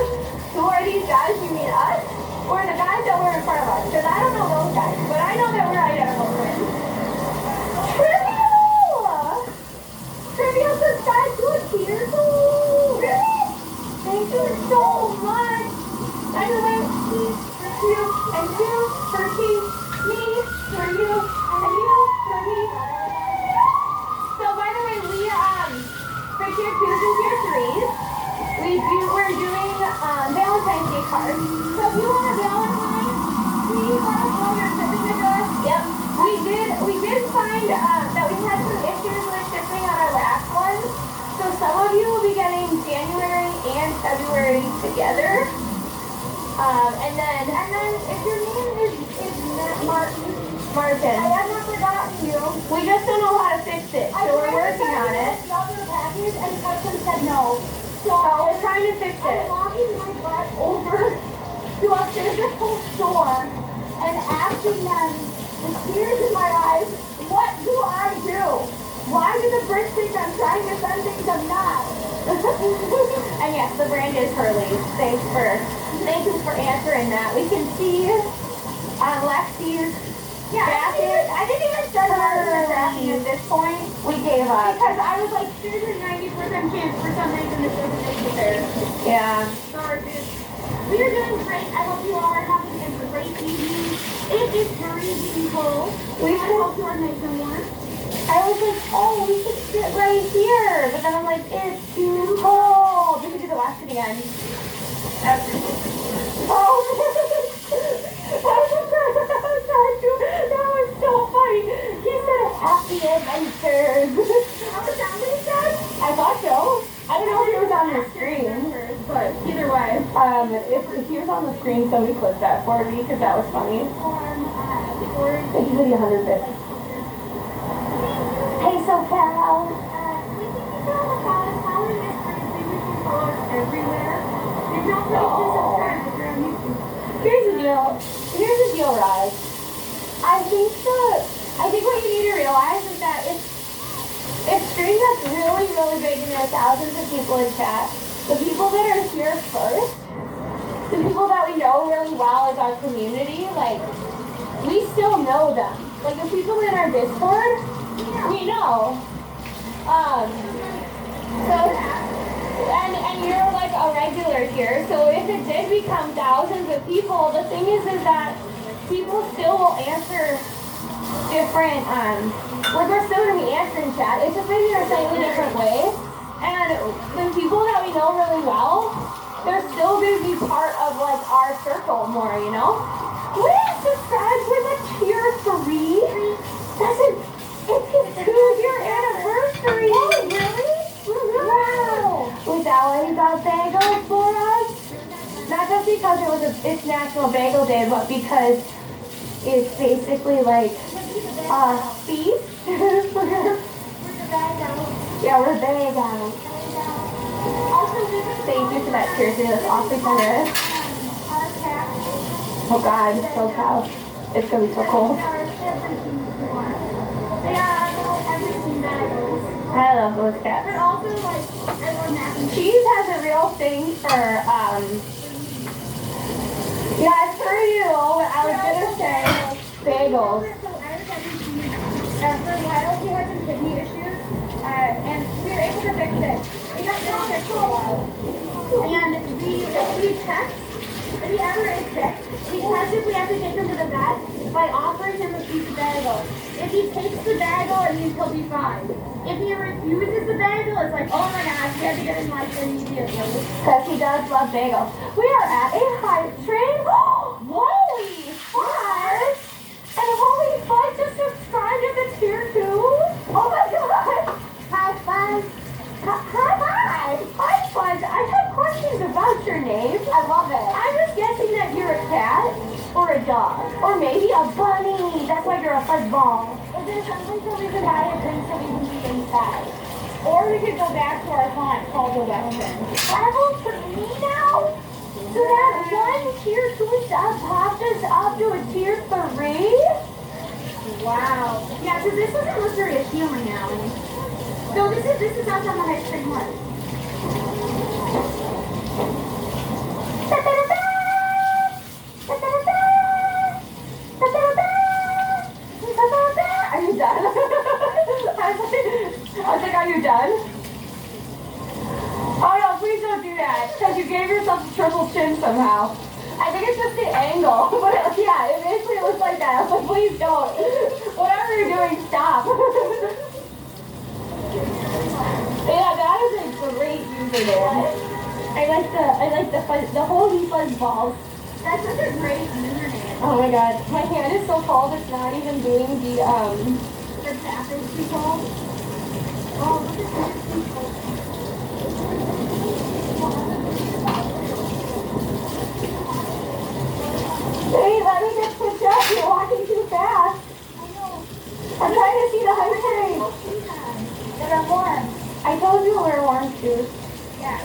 Speaker 2: Who are these guys? You mean us? Or the guys that were in front of us? Because I don't know those guys, but I know that we're identical twins. Trivial! Trivial subscribe to a tier 2! Thank you so much! By the way, me for you, and you for me, me for you, and you for me. So by the way, we, for tier 2s and tier 3s, we're doing Valentine's Day cards. So if you want a Valentine, please let us know your shipping address. Yep. We did find that we had some issues with shipping on our last one. So some of you will be getting January and February together. And then if your name is Martin, I have not forgotten you. We just don't know how to fix it, so we're working on it. Package and customs said no. So we're trying to fix it. I'm walking my butt over to a physical store and asking them, with tears in my eyes, what do I do? Why do the Brits think I'm trying to send things I'm not? And yes, the brand is Hurley's. Thank you for answering that. We can see on Lexi's jacket. I didn't even start photographing at this point. We gave up. Because I was like, there's a 90% chance for some reason this doesn't make it there. Yeah. Sorry, dude. We are doing great. I hope you all are having a great evening. It is freezing cold. I hope you are nice and warm. I was like, oh, we should sit right here. But then I'm like, it's too cold. We can do the last thing again. Oh, that was so funny. He said happy adventures. That was that what he said? I thought so. I don't know if it was on the screen, but either way. If he was on the screen, somebody clip that for me because that was funny. Thank you for the 100 bits. Hey, SoCal. Here's the deal, Raj. I think what you need to realize is that if stream gets really, really big and there are thousands of people in chat, the people that are here first, the people that we know really well as our community, like, we still know them. Like, the people in our Discord, we know. And you're like a regular here, so if it did become thousands of people, the thing is that people still will answer different, like we're still going to be answering chat, it's just maybe in a slightly different way, and the people that we know really well, they're still going to be part of like our circle more, you know? Please subscribe with a tier 3. It's his 2-year anniversary. Oh, really? Wow. Was that why you got bagels for us? Not just because it's National Bagel Day, but because it's basically like feast. Yeah, we're bagels. Thank you for that tier 3. That's awfully generous. Oh God, it's so cold. It's gonna be so cold. I love those cats. But also, like, Cheese has a real thing for, yeah, it's for you, but I was gonna say bagels. So I was having cheese. For a while, he had some kidney issues, and we were able to fix it. We got really sick for a while. And we checked. If he ever is sick, we test if we have to take him to the vet by offering him a piece of bagel. If he takes the bagel, it means he'll be fine. If he refuses the bagel, it's like, oh my gosh, we have to get him like immediately. Because he does love bagels. We are at a hype train. Holy fudge! And holy fudge just subscribed to the tier 2? Oh my god! Hi fudge! Hi fudge! I have questions about your name. I love it. I was guessing that you're a cat or a dog. Or maybe a bunny. That's why you're a fuzzball. Is there something so we can buy a drink so we can be inside? Or we could go back to our haunt called the Western. Level 3 now? So that one tier 2 sub popped us up to a tier 3? Wow. Yeah, so this is a mystery of healing now. So this is us on the hype train one. that because you gave yourself a triple chin somehow. I think it's just the angle, but yeah, it basically looks like that. I was like, please don't. Whatever you're doing, stop. Yeah, that is a great username. I like the whole fuzz balls. That's such a great username. Oh my god, my hand is so cold. It's not even doing the tapping people. Oh, look at that. Hey, let me get pushed up. You're walking too fast. I know. I'm trying to see the hype train. That are warm. I told you we're warm shoes. Yeah.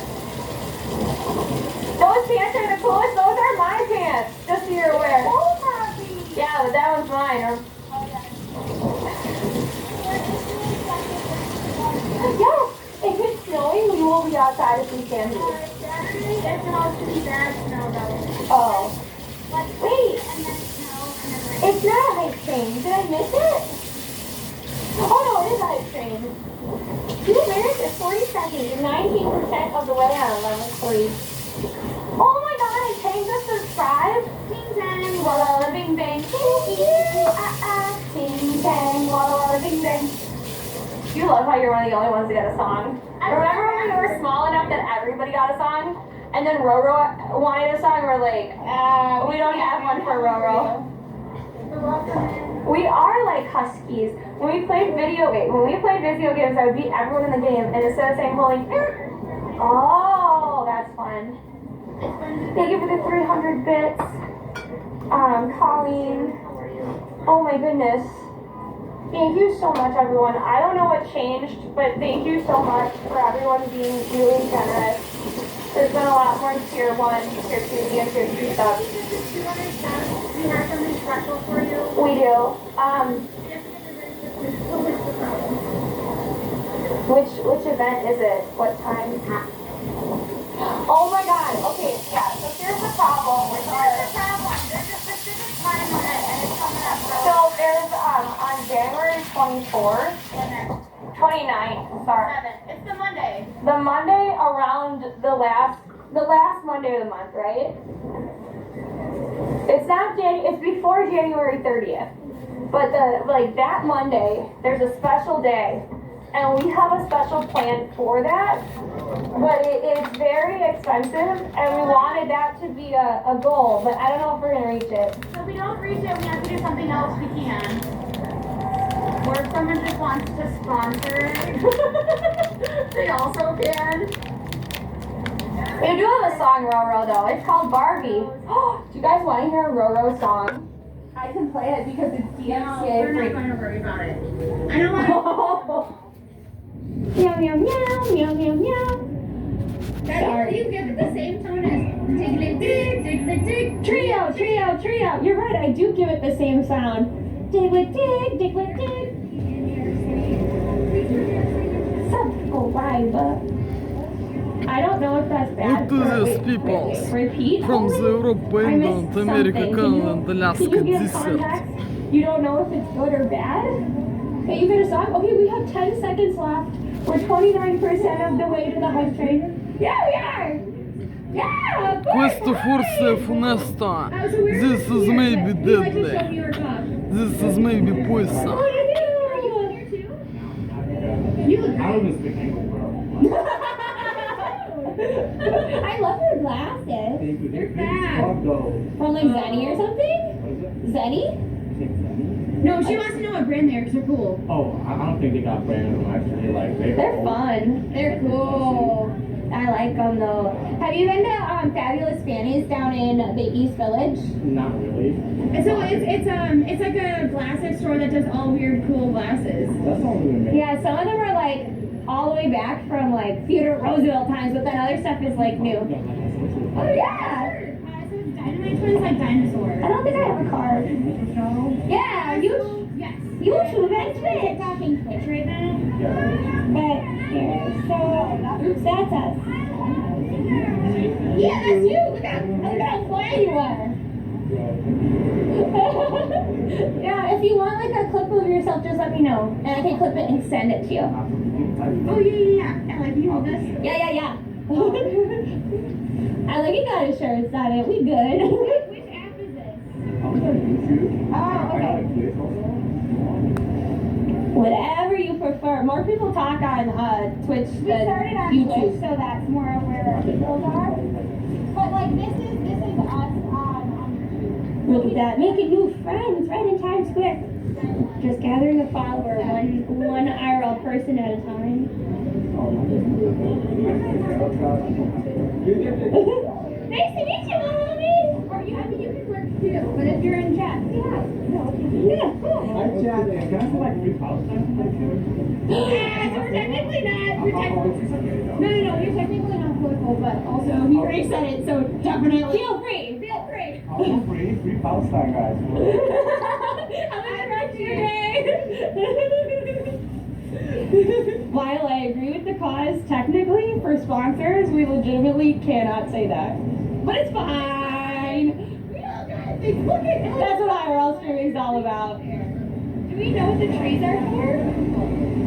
Speaker 2: Those pants are the coolest. Those are my pants. Just so you're aware. Yeah, but that one's mine. Yes. If it's snowing, we will be outside if we can be. It's supposed to be bad snow though. Oh. Wait, it's not a hype train. Did I miss it? Oh no, it is a hype train. 2 minutes and 40 seconds, 19% of the way on 11:40. Oh my god, I changed the subscribe. Ting tang, walla walla bing bang. Ting tang, walla walla bing bang. You love how you're one of the only ones to get a song. Remember when we were small enough that everybody got a song? And then Roro wanted a song, we're like, we don't have one for Roro. We are like huskies. When we played video games, I would beat everyone in the game, and instead of saying holy, oh, that's fun. Thank you for the 300 bits. Colleen. Oh my goodness. Thank you so much, everyone. I don't know what changed, but thank you so much for everyone being really generous. There's been a lot more tier 1, tier 2, and tier 3 stuff.
Speaker 3: Do you have something special for you?
Speaker 2: We do. Which event is it? What time? Oh my god. Okay, yeah. So here's the problem with our...
Speaker 3: There's a specific time on it, and it's coming up.
Speaker 2: So there's on January 24th, 29th, sorry.
Speaker 3: It's the Monday.
Speaker 2: The Monday around the last Monday of the month, right? It's not it's before January 30th. But that Monday, there's a special day. And we have a special plan for that. But it is very expensive, and we wanted that to be a goal, but I don't know if we're gonna reach it.
Speaker 3: So if we don't reach it, we have to do something else we can. Or if someone just wants to sponsor it, they also can.
Speaker 2: We do have a song, Roro, though. It's called Barbie. Do you guys want to hear a Roro song? I can play it because it's DMCA
Speaker 3: We're
Speaker 2: free.
Speaker 3: not going to worry about it. I don't want
Speaker 2: Meow, meow, meow, meow, meow, meow.
Speaker 3: to. You give it the same tone as dig.
Speaker 2: Trio. You're right, I do give it the same sound. Dig. Subscribe. I don't know if that's bad.
Speaker 1: Look to these people.
Speaker 2: Repeat.
Speaker 1: From the Europe, England, America, Canada, and Alaska
Speaker 2: Can you give
Speaker 1: descent.
Speaker 2: context? You don't know if it's good or bad? Okay, you get a song? Okay, we have 10 seconds left. We're 29% of the way to the hype train. Yeah, we are! Yeah!
Speaker 1: Questo forse funesta. This is maybe deadly. This is maybe poison.
Speaker 2: Oh, you do!
Speaker 3: You look
Speaker 4: I was thinking.
Speaker 2: I love your glasses.
Speaker 3: They're bad.
Speaker 2: From like Zenny or something? Zenny?
Speaker 3: No, she wants to know what brand they are because they're cool.
Speaker 4: Oh, I don't think they got brand on them actually. Like
Speaker 2: They're fun. They're cool. I like them though. Have you been to Fabulous Fannies down in the East Village?
Speaker 4: Not really.
Speaker 3: So it's like a glasses store that does all weird cool glasses.
Speaker 4: That's all we made.
Speaker 2: Yeah, some of them are like all the way back from like Theodore Roosevelt times, but then other stuff is like new. Oh yeah!
Speaker 3: So it's Dynamite Twins like dinosaurs.
Speaker 2: I don't think I have a card.
Speaker 3: No.
Speaker 2: Yeah,
Speaker 3: Yes.
Speaker 2: YouTube and Twitch.
Speaker 3: Talking Twitch right now.
Speaker 2: But here, so that's us.
Speaker 3: Yeah, that's you. Look how
Speaker 2: fly you are. Yeah, if you want like a clip of yourself, just let me know, and I can clip it and send it to you.
Speaker 3: Oh yeah. Like you hold this.
Speaker 2: Yeah.
Speaker 3: gotta share it's not it. We good.
Speaker 5: Which app is this?
Speaker 4: I'm on YouTube.
Speaker 5: Oh,
Speaker 4: I got
Speaker 5: okay.
Speaker 4: a place also.
Speaker 3: Whatever you prefer. More people talk on Twitch
Speaker 5: We
Speaker 3: than
Speaker 5: started on
Speaker 3: YouTube.
Speaker 5: Twitch, so that's more of where our people are. But like this is us on YouTube.
Speaker 3: Look at that, making new friends right in Times Square. Just gathering a follower, one IRL person at a time. Nice to meet you, Mommy.
Speaker 5: Or you, I mean, you can work too, but if you're in chat, yeah.
Speaker 3: Yeah, cool.
Speaker 4: Hi, Chad. Can I see like 3 pounds now?
Speaker 5: So we're technically not. We're
Speaker 4: Oh, it's okay.
Speaker 5: no, you're technically not political, but also he already said it, so definitely
Speaker 3: Feel free.
Speaker 5: feel free.
Speaker 4: Oh, free 3 pounds time, guys.
Speaker 3: Have a good rest of your day. While I agree with the cause, technically, for sponsors, we legitimately cannot say that. But it's fine. That's what IRL streaming is all about.
Speaker 5: Do we know what the trees are for?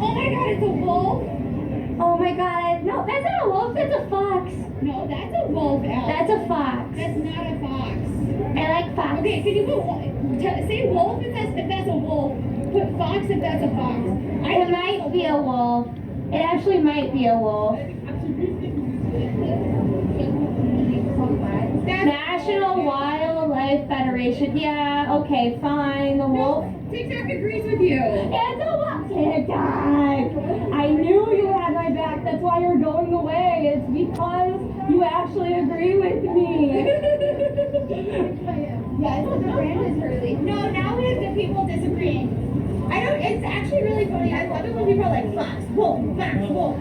Speaker 5: Oh my god, it's a wolf.
Speaker 3: Oh my god, no, that's not a wolf, that's a fox.
Speaker 5: No, that's a wolf, Al.
Speaker 3: That's a fox.
Speaker 5: That's not a fox.
Speaker 3: I like fox.
Speaker 5: Okay, can you put say wolf if that's a wolf. Put fox if that's a fox.
Speaker 3: It might be a wolf. It actually might be a wolf. National Wildlife Federation. Yeah, okay, fine. The wolf.
Speaker 5: TikTok agrees with you.
Speaker 3: It's a wolf. TikTok. I knew you had my back. That's why you're going away. It's because you actually agree with me.
Speaker 5: Yeah, so the brand is Hurley. No, now we have the people disagreeing. I don't. It's actually really funny. I love it when people are like fox, wolf, fox, wolf.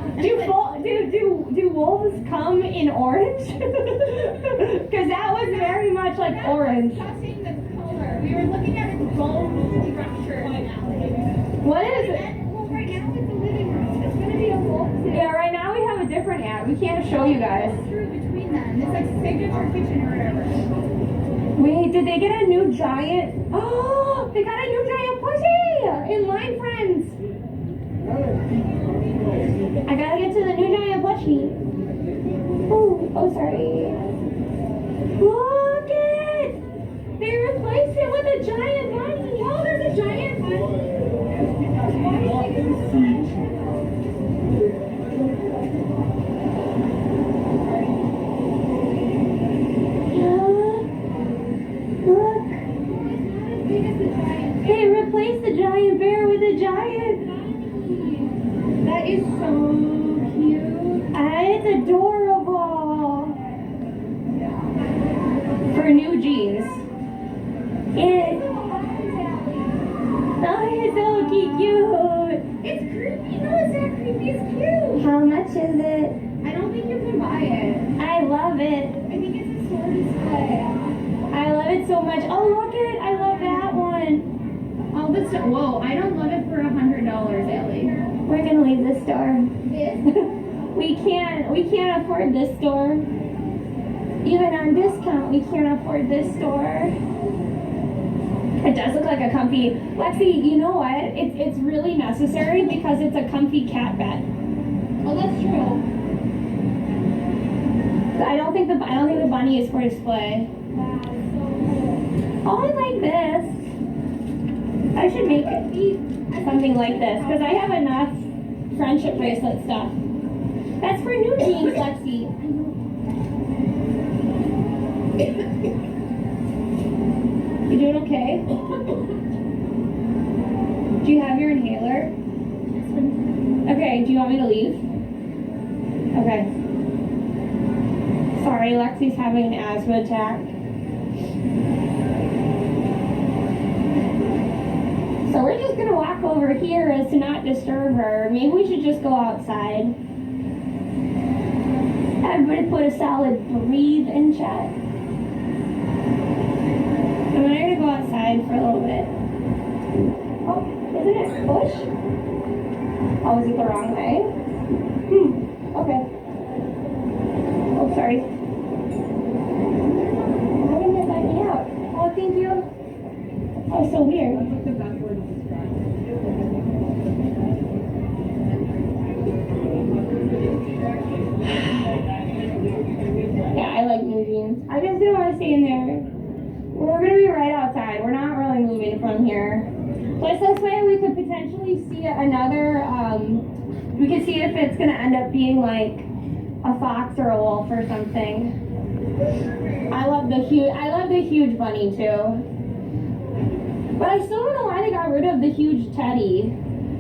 Speaker 3: Do wolves come in orange? Because that was very much like orange.
Speaker 5: Discussing the color. We were looking at its bone structure.
Speaker 3: What is it?
Speaker 5: Well, right now it's a living room. It's gonna be a wolf too.
Speaker 3: Yeah, right now we have a different ad. We can't show you guys.
Speaker 5: It's through between them. It's like signature kitchen or whatever.
Speaker 3: Wait, did they get a new giant? Oh, they got a new giant plushie in Line Friends. I gotta get to the new giant plushie. Oh, sorry. Look it! They replaced it with a giant bunny. Oh, there's a giant bunny. Look. They replaced the giant bear with a giant.
Speaker 5: That is so cute.
Speaker 3: It's adorable. For new jeans. It's so cute.
Speaker 5: It's creepy. No, it's not creepy. It's cute.
Speaker 3: How much is it?
Speaker 5: I don't think you can buy it.
Speaker 3: I love it.
Speaker 5: I think it's a store display.
Speaker 3: I love it so much. Oh, look it. I love that one.
Speaker 5: Oh, this. Whoa! I don't love it for $100, Ellie.
Speaker 3: We're gonna leave the store.
Speaker 5: This.
Speaker 3: We can't afford this store. Even on discount, we can't afford this store. It does look like a comfy. Lexi, you know what? It's really necessary because it's a comfy cat bed.
Speaker 5: Oh, that's true.
Speaker 3: I don't think the bunny is for display. Oh, I like this. I should make something like this because I have enough friendship bracelet stuff. That's for new jeans, Lexi. You doing okay? Do you have your inhaler? Okay, do you want me to leave? Okay. Sorry, Lexi's having an asthma attack. So we're just gonna walk over here as to not disturb her. Maybe we should just go outside. Everybody put a solid breathe in chat. And we're gonna go outside for a little bit. Oh, isn't it push? Oh, is it the wrong way? Okay. Oh, sorry. Why didn't it let me out? Oh, thank you. Oh, so weird. Yeah, I like new jeans. I just didn't want to stay in there. We're gonna be right outside. We're not really moving from here. Plus, this way we could potentially see another. We could see if it's gonna end up being like a fox or a wolf or something. I love the huge bunny too. But I still don't know why they got rid of the huge teddy.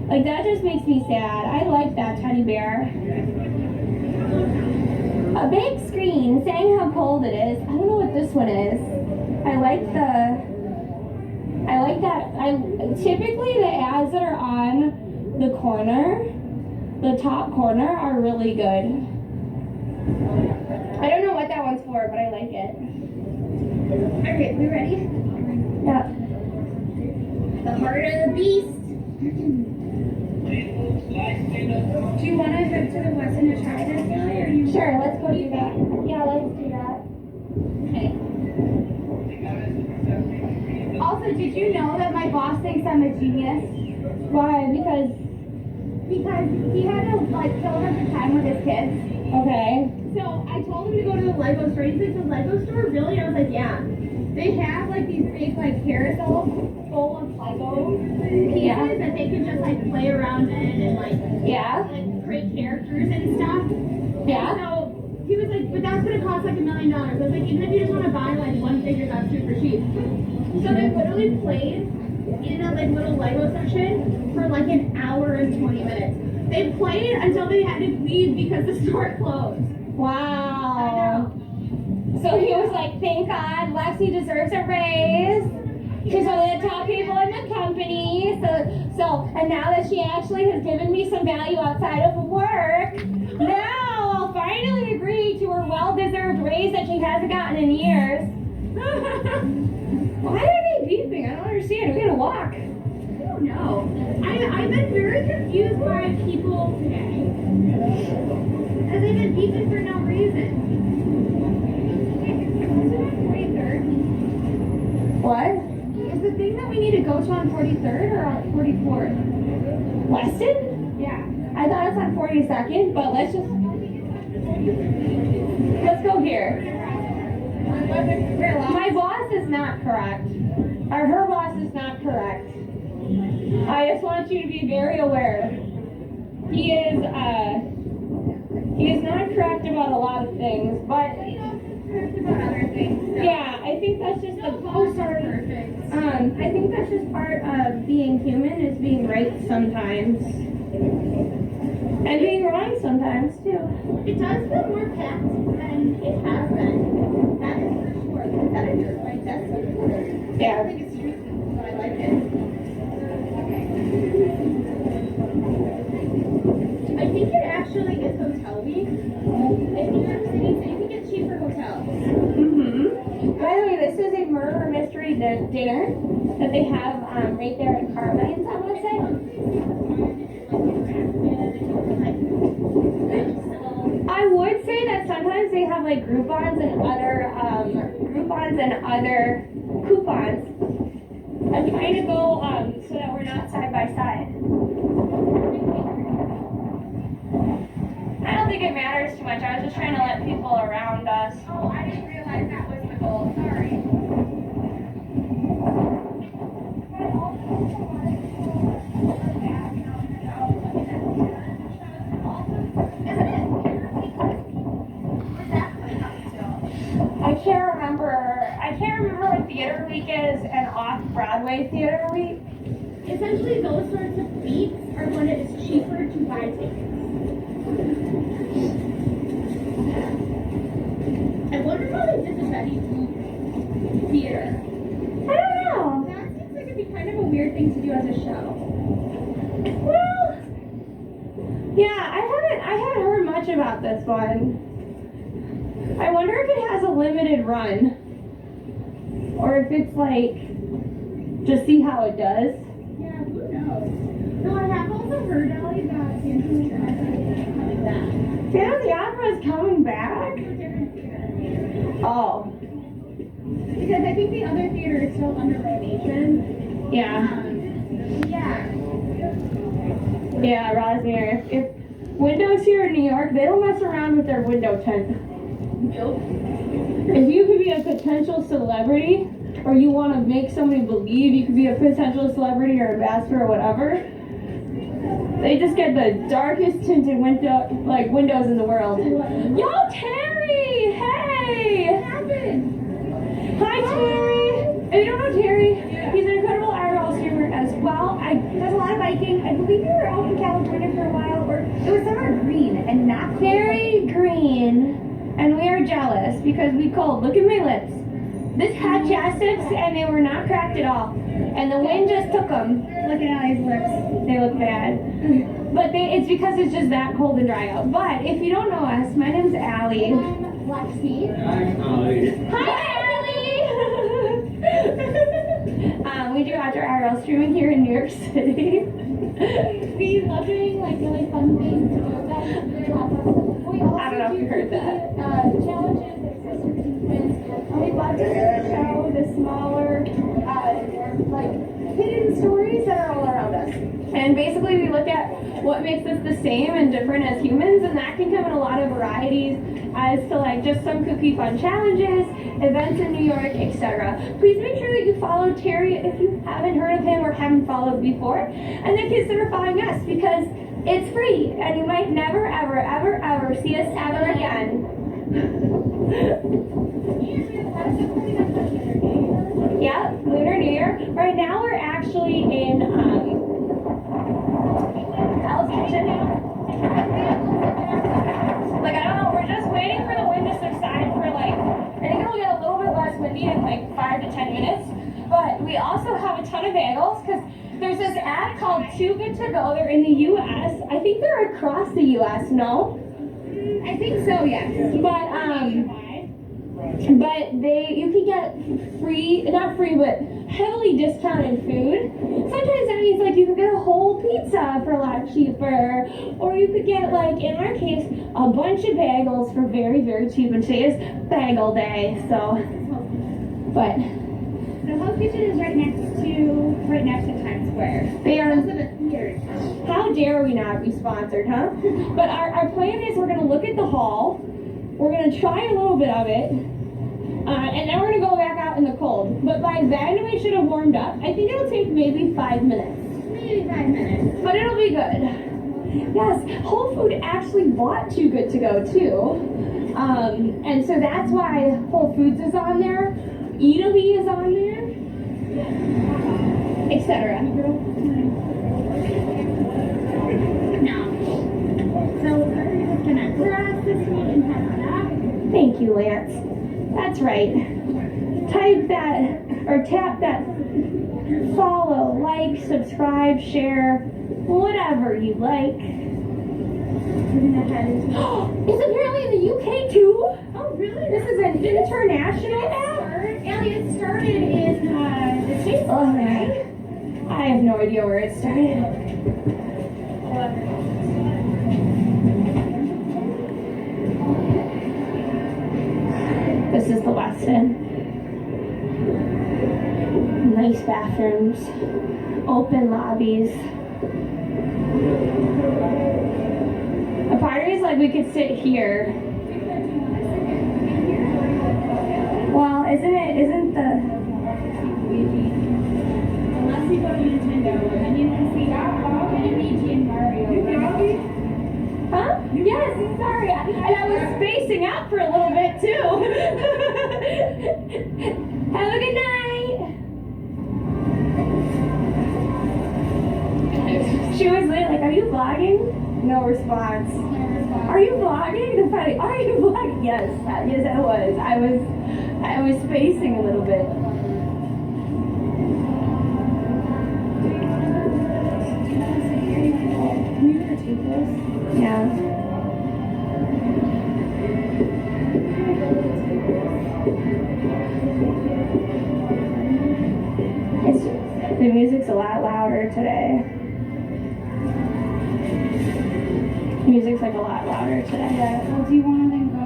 Speaker 3: Like, that just makes me sad. I like that teddy bear. A big screen saying how cold it is. I don't know what this one is. I like that. Typically the ads that are on the corner, the top corner, are really good. I don't know what that one's for, but I like it.
Speaker 5: Okay, we ready?
Speaker 3: Yeah.
Speaker 5: The heart of the beast. Do you want to head to the west end to try this guy, or you?
Speaker 3: Sure, let's go do that. Yeah, let's do that.
Speaker 5: Okay. Also, did you know that my boss thinks I'm a genius?
Speaker 3: Why? Because
Speaker 5: He had to like kill a bunch of time with his kids.
Speaker 3: okay.
Speaker 5: So I told him to go to the Lego store. He's like, the Lego store, really? I was like, yeah. They have like these big like carousels full of Lego pieces that they can just like play around in and like create characters and stuff.
Speaker 3: Yeah.
Speaker 5: And so he was like, but that's gonna cost like $1 million. I was like, even if you just want to buy like one figure, that's super cheap. So they literally played in a like little Lego section for like an hour and 20 minutes. They played until they had to leave because the store closed.
Speaker 3: Wow.
Speaker 5: I know.
Speaker 3: So he was like, thank God, Lexi deserves a raise. She's one of the top people in the company. And now that she actually has given me some value outside of work, now I'll finally agree to her well-deserved raise that she hasn't gotten in years. Why are they beeping? I don't understand. We gotta walk.
Speaker 5: I don't know. I've been very confused by people today. As they've been beeping for no reason.
Speaker 3: What?
Speaker 5: Is the thing that we need to go to on 43rd or on 44th?
Speaker 3: Weston?
Speaker 5: Yeah.
Speaker 3: I thought it's on 42nd, but let's go here. My boss is not correct. Or her boss is not correct. I just want you to be very aware. He is not correct about a lot of things, but
Speaker 5: Correct about other things. So.
Speaker 3: yeah, I think that's just the
Speaker 5: Both are perfect.
Speaker 3: I think that's just part of being human, is being right sometimes. And being wrong sometimes too.
Speaker 5: It does feel more packed than it has been. That is for sure. Is that a dirt bike? That's so cool.
Speaker 3: Yeah.
Speaker 5: I don't think it's street food, but I like it. I think it actually is hotel week in New York City, so you can get cheaper hotels.
Speaker 3: By the way, this is a murder mystery dinner that they have right there in Carmine's, I want to say. I would say that sometimes they have like Groupons and other coupons. I'm trying to go so that we're not side by side. I don't think it matters too much. I was just trying to let people around us.
Speaker 5: Oh, I didn't realize that was the goal. Sorry.
Speaker 3: I can't remember what theater week is and off-Broadway theater week.
Speaker 5: Essentially, those sorts of beats are when it is cheaper to buy tickets. I wonder how they did the Betty Boop theater.
Speaker 3: I don't know.
Speaker 5: That seems like it'd be kind of a weird thing to do as a show.
Speaker 3: Well, yeah, I haven't heard much about this one. I wonder if it has a limited run, or if it's like just see how it does.
Speaker 5: Yeah, who knows? No, I have also heard, Ellie, that Phantom of the Opera is coming back.
Speaker 3: Phantom of the Opera is coming back?
Speaker 5: To a different theater.
Speaker 3: Oh,
Speaker 5: Because I think the other theater is still under renovation.
Speaker 3: yeah. Yeah, Rosmere. If windows here in New York, they don't mess around with their window tint.
Speaker 5: Nope.
Speaker 3: If you could be a potential celebrity, or you want to make somebody believe you could be a potential celebrity or ambassador or whatever, they just get the darkest tinted windows in the world. Yo, Terry! Hey!
Speaker 5: What happened?
Speaker 3: Hi, Terry! If you don't know Terry, he's an incredible IRL streamer as well.
Speaker 5: There's a lot of biking. I believe you were out in California for a while, or it was somewhere green and not cold.
Speaker 3: Very green, and we are jealous because we cold. Look at my lips. This had chapsticks and they were not cracked at all. And the wind just took them.
Speaker 5: Look at Allie's lips.
Speaker 3: They look bad. But it's because it's just that cold and dry out. But if you don't know us, my name's Allie.
Speaker 5: I'm Lexi.
Speaker 4: I'm Ollie.
Speaker 3: Hi, Allie! We do outdoor IRL streaming here in New York City.
Speaker 5: We love doing like really fun things. We also
Speaker 3: I don't know if you heard that.
Speaker 5: Challenges and sisters and twins. And we love to show the smaller, like hidden stories that are all around us.
Speaker 3: And basically we look at what makes us the same and different as humans, and that can come in a lot of varieties as to like just some kooky fun challenges, events in New York, etc. Please make sure that you follow Terry if you haven't heard of him or haven't followed before, and then consider following us because it's free and you might never ever ever ever see us ever again. Yeah, Lunar New Year. Right now we're actually in Hell's Kitchen. Like, I don't know, we're just waiting for the wind to subside for like, I think it'll get a little bit less windy in like 5 to 10 minutes. But we also have a ton of bagels because there's this ad called Too Good to Go. They're in the US. I think they're across the US, no?
Speaker 5: I think so, yes.
Speaker 3: But you can get free, not free, but heavily discounted food. Sometimes that means like you could get a whole pizza for a lot cheaper, or you could get like, in our case, a bunch of bagels for very, very cheap. And today is bagel day, so, but.
Speaker 5: The Hell's Kitchen is right next to Times Square.
Speaker 3: They are.
Speaker 5: Also the theater.
Speaker 3: How dare we not be sponsored, huh? But our plan is we're going to look at the haul, we're going to try a little bit of it, and then we're going to go back out in the cold. But by then we should have warmed up. I think it'll take maybe 5 minutes.
Speaker 5: Maybe 5 minutes.
Speaker 3: But it'll be good. Yes, Whole Food actually bought Too Good to Go too. And so that's why Whole Foods is on there, Italy is on there, etc.
Speaker 5: So we're just gonna cross this week and head on up.
Speaker 3: Thank you, Lance. That's right. Type that, or tap that follow, like, subscribe, share, whatever you like.
Speaker 5: We're gonna head into
Speaker 3: It's apparently in the UK too.
Speaker 5: Oh, really?
Speaker 3: This is an international app.
Speaker 5: Ellie, it started in the States.
Speaker 3: Oh, right. I have no idea where it started. This is the Westin. Nice bathrooms, open lobbies. A part of me is like we could sit here. Well, isn't the...
Speaker 5: Unless you go to Nintendo, then you can see Luigi and Mario.
Speaker 3: Huh? Yes, sorry. And I was spacing out for a little bit too. Have a good night. She was like, are you vlogging? No response. Are you vlogging? Are you vlogging? Yes, yes I was. I was spacing a little bit. Yeah. The music's a lot louder today. Music's like a lot louder today.
Speaker 5: Yeah. Well, do you want to then go?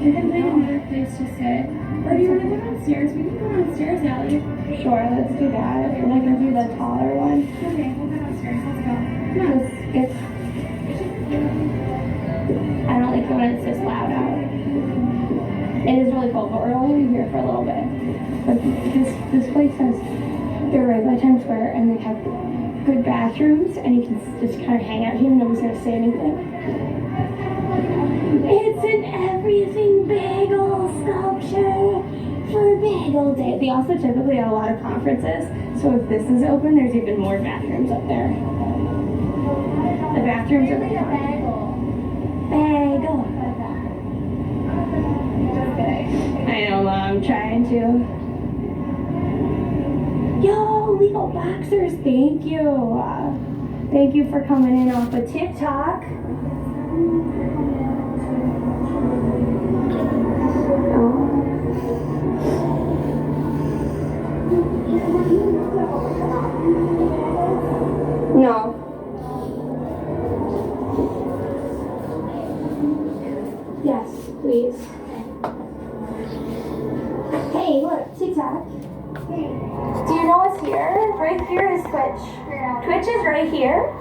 Speaker 5: We can find another place to sit. Or do you want to go downstairs? We can go downstairs, Ellie.
Speaker 3: Sure, let's do that. And I can do the taller one.
Speaker 5: Okay, we'll go downstairs. Let's go.
Speaker 3: I don't like it when it's this loud out. It is really cold, but we're only here for a little bit. But this place has, they're right by Times Square, and they have good bathrooms, and you can just kind of hang out here. Nobody's gonna say anything. It's an everything bagel sculpture for bagel day. They also typically have a lot of conferences, so if this is open, there's even more bathrooms up there. The bathrooms are really fun. Bagel. I know, Mom, I'm trying to. Yo, legal boxers, thank you. Thank you for coming in off of TikTok. No. Yes, please. Hey, look, TikTok. Do you know what's here? Right here is Twitch. Twitch is right here.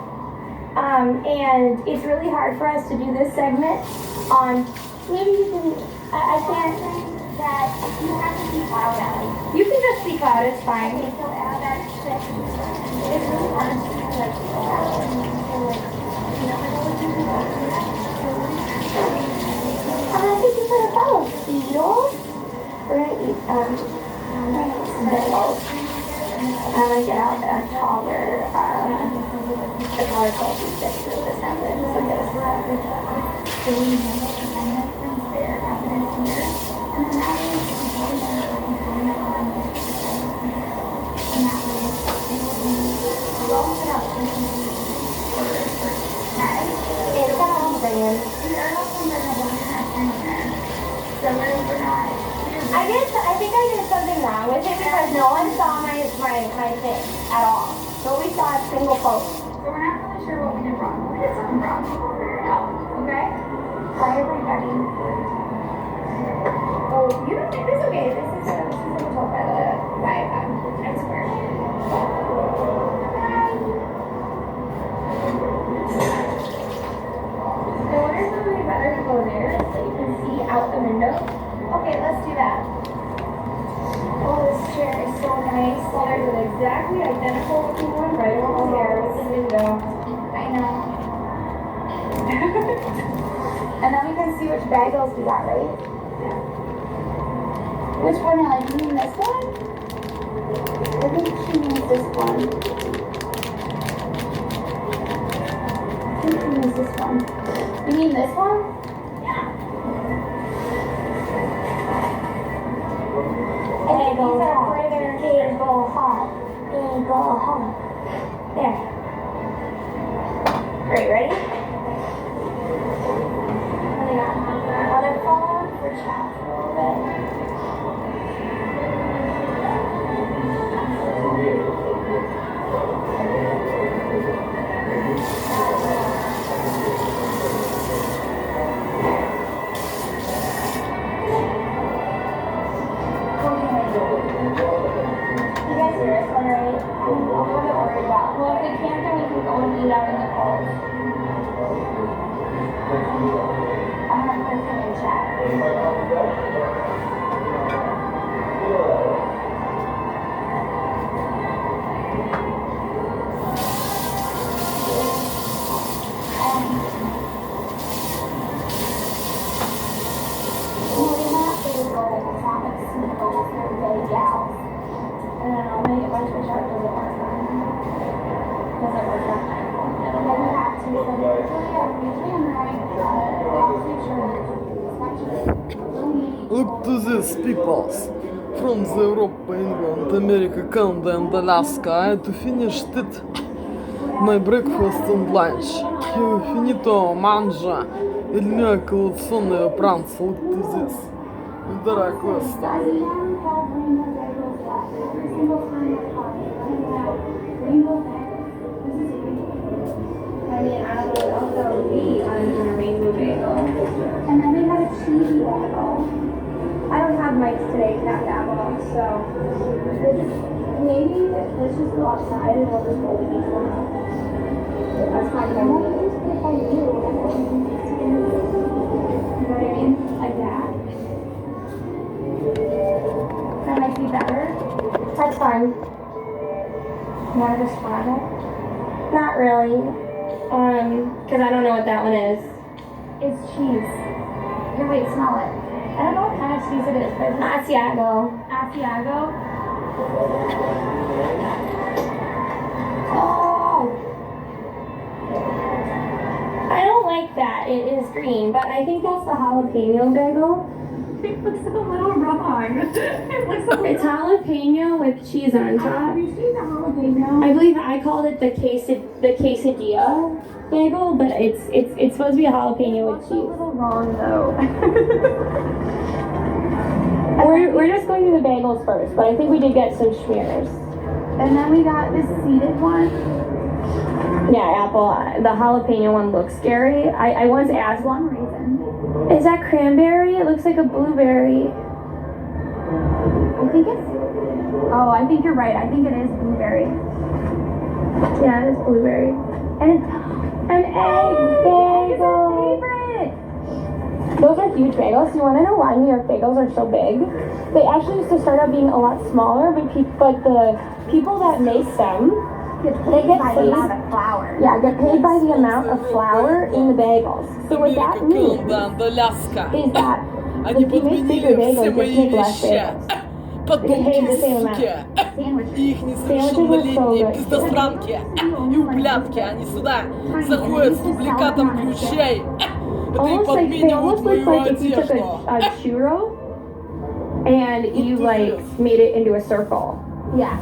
Speaker 3: And it's really hard for us to do this segment on. Maybe you can. I can't. That you have to speak loud at. You can just speak loud. It's fine. Okay, so that Twitch. It's really hard to like. Thank you for the follow, Beatles. We're gonna eat bagels. I'm gonna get out a taller coffee stick for this happens. So get us I think I did something wrong with it because no one saw my thing at all. Nobody saw a single post. So we're not really sure what we did wrong. We did something wrong. We'll figure it out. Okay? Bye everybody. Oh, you don't think this is okay. This is told by the Times Square. I wonder if it would be better to go there so you can see out the window. Okay, let's do that. Oh, this chair is so nice. Well, there's an exactly identical looking one right over there with the window. I know. And then we can see which bagels we got, right? Yeah. Which one, Ellie? You mean this one? I think she means this one. I think she means this one. You mean this one? Yeah. And these are for their bagel hot. Bagel hot. There. Great, ready? And I got another phone for chat a little bit. You guys hear us all right? I'm a little bit worried about. Well, if we can't, then we can go and eat out in the cold. I'm gonna put it in chat.
Speaker 1: Look to this, peoples. From the Europe, England, America, Canada and Alaska, I had to finish my breakfast and lunch. Ho finito mangia il mio colazione pranzo. Look to this. Vedrà questo.
Speaker 3: I mean, I don't know what else that would be other than a rainbow bagel. And then they have a cheesy bagel. I don't have mics today to have dabble, so maybe let's just go outside and we'll just go to each one. That's my plan. You know what I mean? Like that. one. You want to describe it? Not really. Because I don't know what that one is.
Speaker 6: It's cheese. Here, wait, smell it. I don't know what kind of cheese it is, but it's
Speaker 3: Asiago.
Speaker 6: Asiago.
Speaker 3: I don't like that. It is green, but I think that's the jalapeno bagel.
Speaker 6: It looks like a little wrong. It looks like
Speaker 3: It's jalapeno with cheese on top.
Speaker 6: Have you seen the jalapeno?
Speaker 3: I believe I called it the quesadilla bagel, but it's supposed to be a jalapeno with
Speaker 6: It's a
Speaker 3: cheese.
Speaker 6: little wrong though.
Speaker 3: We're just going through the bagels first, but I think we did get some schmears.
Speaker 6: And then we got this seeded one.
Speaker 3: Yeah, apple. The jalapeno one looks scary. I once asked,
Speaker 6: One reason.
Speaker 3: is that cranberry? It looks like a blueberry.
Speaker 6: I think it's. Oh, I think you're right. I think it is blueberry.
Speaker 3: Yeah, it's blueberry.
Speaker 6: And it's
Speaker 3: An egg bagel.
Speaker 6: favorite.
Speaker 3: Those are huge bagels. You want to know why New York bagels are so big? They actually used to start out being a lot smaller, but the people that make them, they get
Speaker 6: By the
Speaker 3: paid.
Speaker 6: amount of flour.
Speaker 3: Yeah, get paid by the amount of flour in the bagels. So what that
Speaker 1: Америка,
Speaker 3: means
Speaker 1: Канада, Аляска.
Speaker 3: is that
Speaker 1: Они
Speaker 3: if you make bigger
Speaker 1: подменили все
Speaker 3: bagels, just
Speaker 1: мои
Speaker 3: make less
Speaker 1: вещи.
Speaker 3: bagels.
Speaker 1: Подонки,
Speaker 3: the same
Speaker 1: суки.
Speaker 6: Sandwiches.
Speaker 1: И их несовершеннолетние пиздостранки и ублядки. Они сюда заходят с дубликатом ключей. Это и
Speaker 3: Almost like they
Speaker 1: подменивают
Speaker 3: almost look
Speaker 1: мою
Speaker 3: like if you took
Speaker 1: одежду.
Speaker 3: a churro and you like made it into a circle.
Speaker 6: Yeah.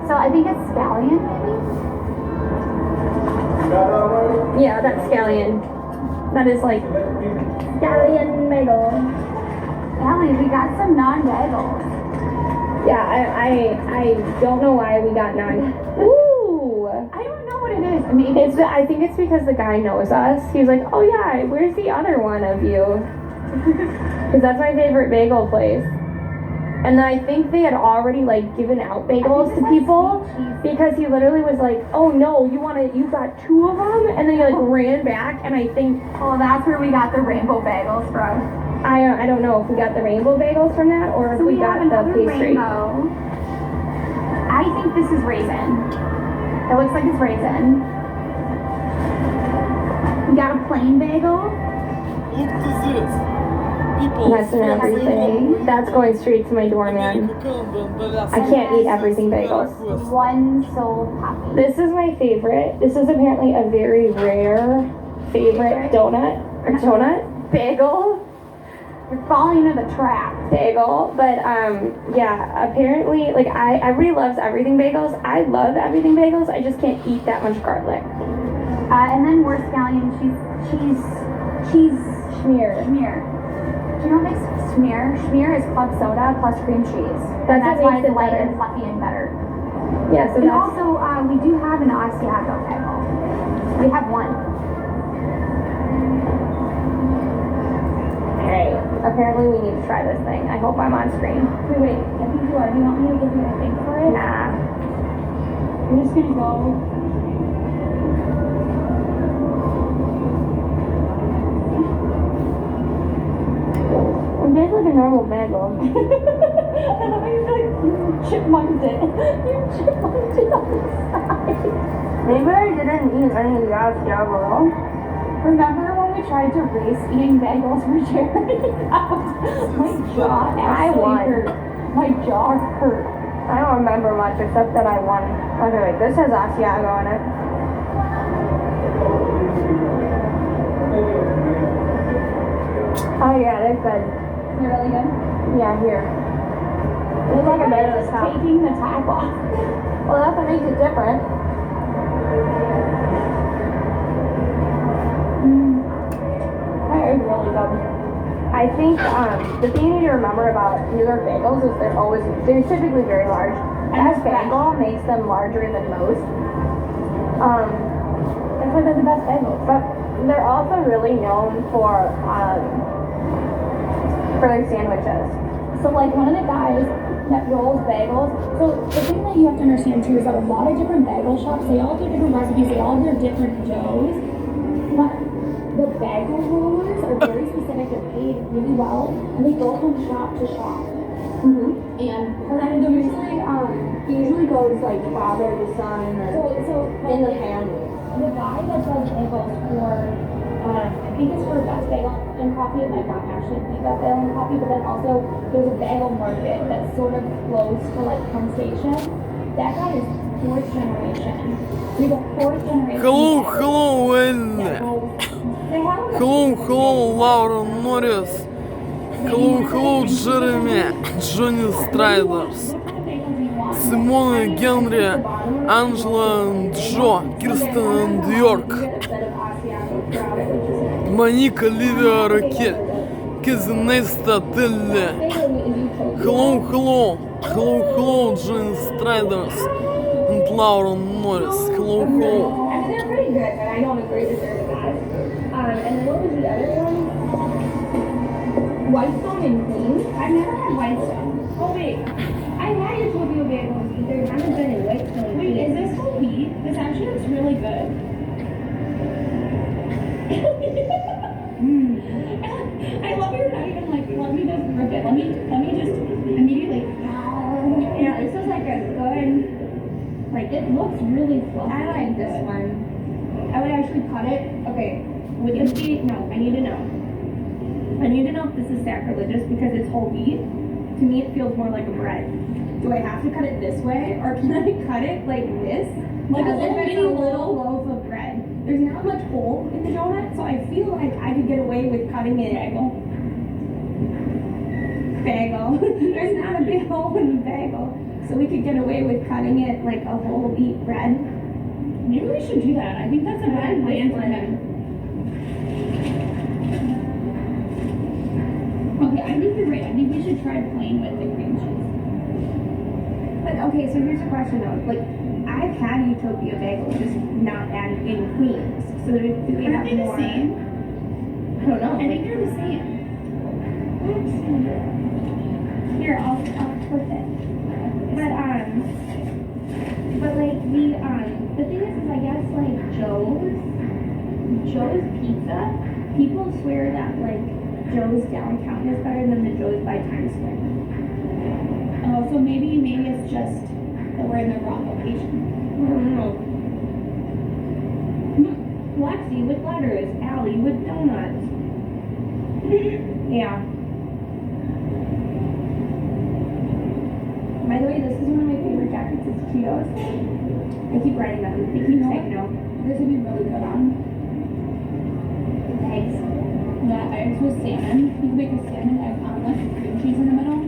Speaker 6: So I think it's scallion, maybe?
Speaker 3: Yeah, that's scallion. That is like scallion bagel.
Speaker 6: Ellie, we got some non-bagels.
Speaker 3: Yeah, I don't know why we got none. Ooh.
Speaker 6: I don't know what it is. Maybe
Speaker 3: It's I think it's because the guy knows us. He's like, oh yeah, where's the other one of you? Because that's my favorite bagel place. And then I think they had already like given out bagels to people because he literally was like, oh no, you got two of them, and then he like ran back, and I think
Speaker 6: Oh, that's where we got the rainbow bagels from.
Speaker 3: I don't know if we got the rainbow bagels from that or if
Speaker 6: So
Speaker 3: we
Speaker 6: we
Speaker 3: got
Speaker 6: have
Speaker 3: the
Speaker 6: another
Speaker 3: pastry.
Speaker 6: rainbow. I think this is raisin. It looks like it's raisin. We got a plain bagel.
Speaker 1: Look to this. People
Speaker 3: That's an everything. That's going straight to my doorman. I can't eat everything bagels.
Speaker 6: One soul puppy.
Speaker 3: This is my favorite. This is apparently a very rare favorite donut bagel.
Speaker 6: You're falling into the trap.
Speaker 3: Bagel, but yeah, apparently like everybody loves everything bagels. I love everything bagels. I just can't eat that much garlic.
Speaker 6: And then we're scallion cheese
Speaker 3: Schmear.
Speaker 6: schmear. Do you know what makes schmear? Schmear is club soda plus cream cheese.
Speaker 3: That's
Speaker 6: That's
Speaker 3: what
Speaker 6: why
Speaker 3: makes
Speaker 6: it's
Speaker 3: it
Speaker 6: light
Speaker 3: better.
Speaker 6: and fluffy and better.
Speaker 3: Yeah, so
Speaker 6: And
Speaker 3: that's
Speaker 6: also, we do have an Asiago bagel. We have one.
Speaker 3: alright. Apparently we need to try this thing. I hope I'm on screen.
Speaker 6: Wait, I think you are. Do you want me to give you a thing for it?
Speaker 3: Nah.
Speaker 6: I'm just gonna go.
Speaker 3: It tastes like a normal bagel.
Speaker 6: I love how you like chipmunked it. You chipmunked it on the side.
Speaker 3: Maybe I didn't eat any of the Asiago.
Speaker 6: Remember when we tried to race eating bagels for charity? My jaw
Speaker 3: I
Speaker 6: actually
Speaker 3: won.
Speaker 6: hurt. My jaw hurt.
Speaker 3: I don't remember much except that I won. Okay, wait, this has Asiago in it. Oh yeah, they're good.
Speaker 6: They're really good.
Speaker 3: Yeah, here. They look like a better
Speaker 6: Just
Speaker 3: top.
Speaker 6: taking the top off.
Speaker 3: Well, that's what makes it different. That is really good. I think the thing you need to remember about New York bagels is they're typically very large. That bagel makes them larger than most. That's why they're the best bagels. But they're also really known for their sandwiches.
Speaker 6: So like one of the guys that rolls bagels. So the thing that you have to understand too is that a lot of different bagel shops, they all do different recipes, they all have different doughs. But the bagel rollers are very specific, they're paid really well, and they go from shop to shop. And
Speaker 2: Usually goes like father to son or in the family.
Speaker 6: the guy that does bagels for, I think it's for Best Bagel and Coffee, it might not actually be Best Bagel and Coffee, but then also there's a bagel market that's sort of close to like Penn Station. That guy is fourth generation. He's a fourth generation.
Speaker 1: Hello, Ellen.
Speaker 6: They have
Speaker 1: Hello, Laura Norris. Hello, Jeremy, Johnny Striders. Simone, Henry, Angela, Джо, Кирстен, Йорк, Моника, Ливия, Ракель, Кезинеста, Телли. Hello, Johnny Striders and Laura Norris. Hello.
Speaker 6: I mean, they're pretty good, but I don't agree that they're the best. And then what was the other one? Whitestone and Queens? I've never had Whitestone. Oh, wait. I've had utopia bagels, but they haven't been in Whitestone. Wait, is this whole wheat? This actually looks really good. I love you're not even like, let me just rip it. Let me just immediately. Yeah, this is like a good, like it looks really fluffy. I like this one. I would actually cut it. Okay, would this be, no, I need to know. I need to know if this is sacrilegious because it's whole wheat. To me, it feels more like a bread. Do I have to cut it this way, or can I cut it like this? Like a little loaf of bread. There's not much hole in the donut, so I feel like I could get away with cutting it. Bagel. There's not a big hole in the bagel, so we could get away with cutting it like a whole wheat bread. Maybe we should do that. I think that's a good plan for him. Okay, I think you're right. I think we should try playing with the cream cheese. But okay, so here's a question though. Like, I've had Utopia bagels, just not in Queens. So do we have more? The same? I don't know. I think they're the same. Here, I'll flip it. But like the thing is I guess like Joe's Pizza, people swear that like Joe's downtown is better than the Joe's by Times Square. Oh, so maybe it's just that we're in the wrong location. I don't know. Lexi with letters, Allie with donuts. Yeah. By the way, this is one of my favorite jackets. It's Cheetos. I keep writing them. They keep saying no. This would be really good on eggs. Yeah, eggs with salmon. You can make a salmon egg omelet with cream cheese in the middle.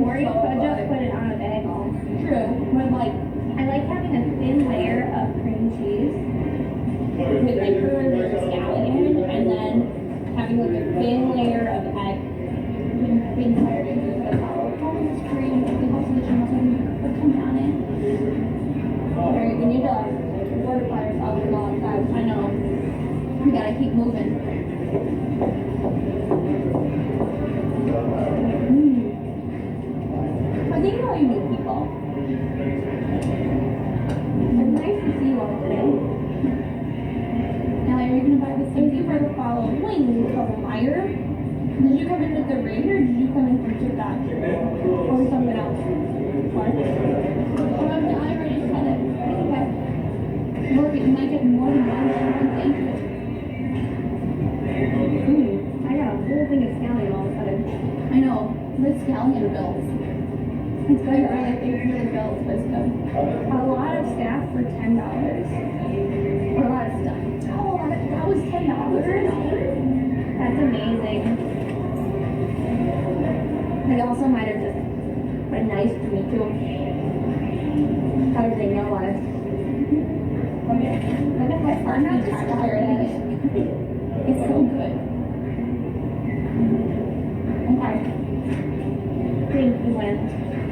Speaker 6: Or you could just put it on a bagel. True. But like, I like having a thin layer of cream cheese with like her scallion, and then having like a thin layer of egg. Being tired of it. It's free. We also the channel put coming on it. Alright, we need to fortify ourselves a lot, guys. I know. We gotta keep moving. I think all you new people. It's nice to see you all today. Now, are you gonna buy the safety for the following couple liar? Did you come in with the ring or did you come in from TikTok? Or something else? What? Oh, I already said it. Okay. Look, you might get more than one. Thank you. I got a whole thing of scallion all of a sudden. I know. The scallion bills. It's good, right? I think it's really built, but it's good. A lot of staff for $10. Or a lot of stuff. Oh, that was $10? That's amazing. They also might have just been nice to me too. How did they know us? Okay. Look at my heart not tired at it. It's so good. Okay. Thank you, Lynn.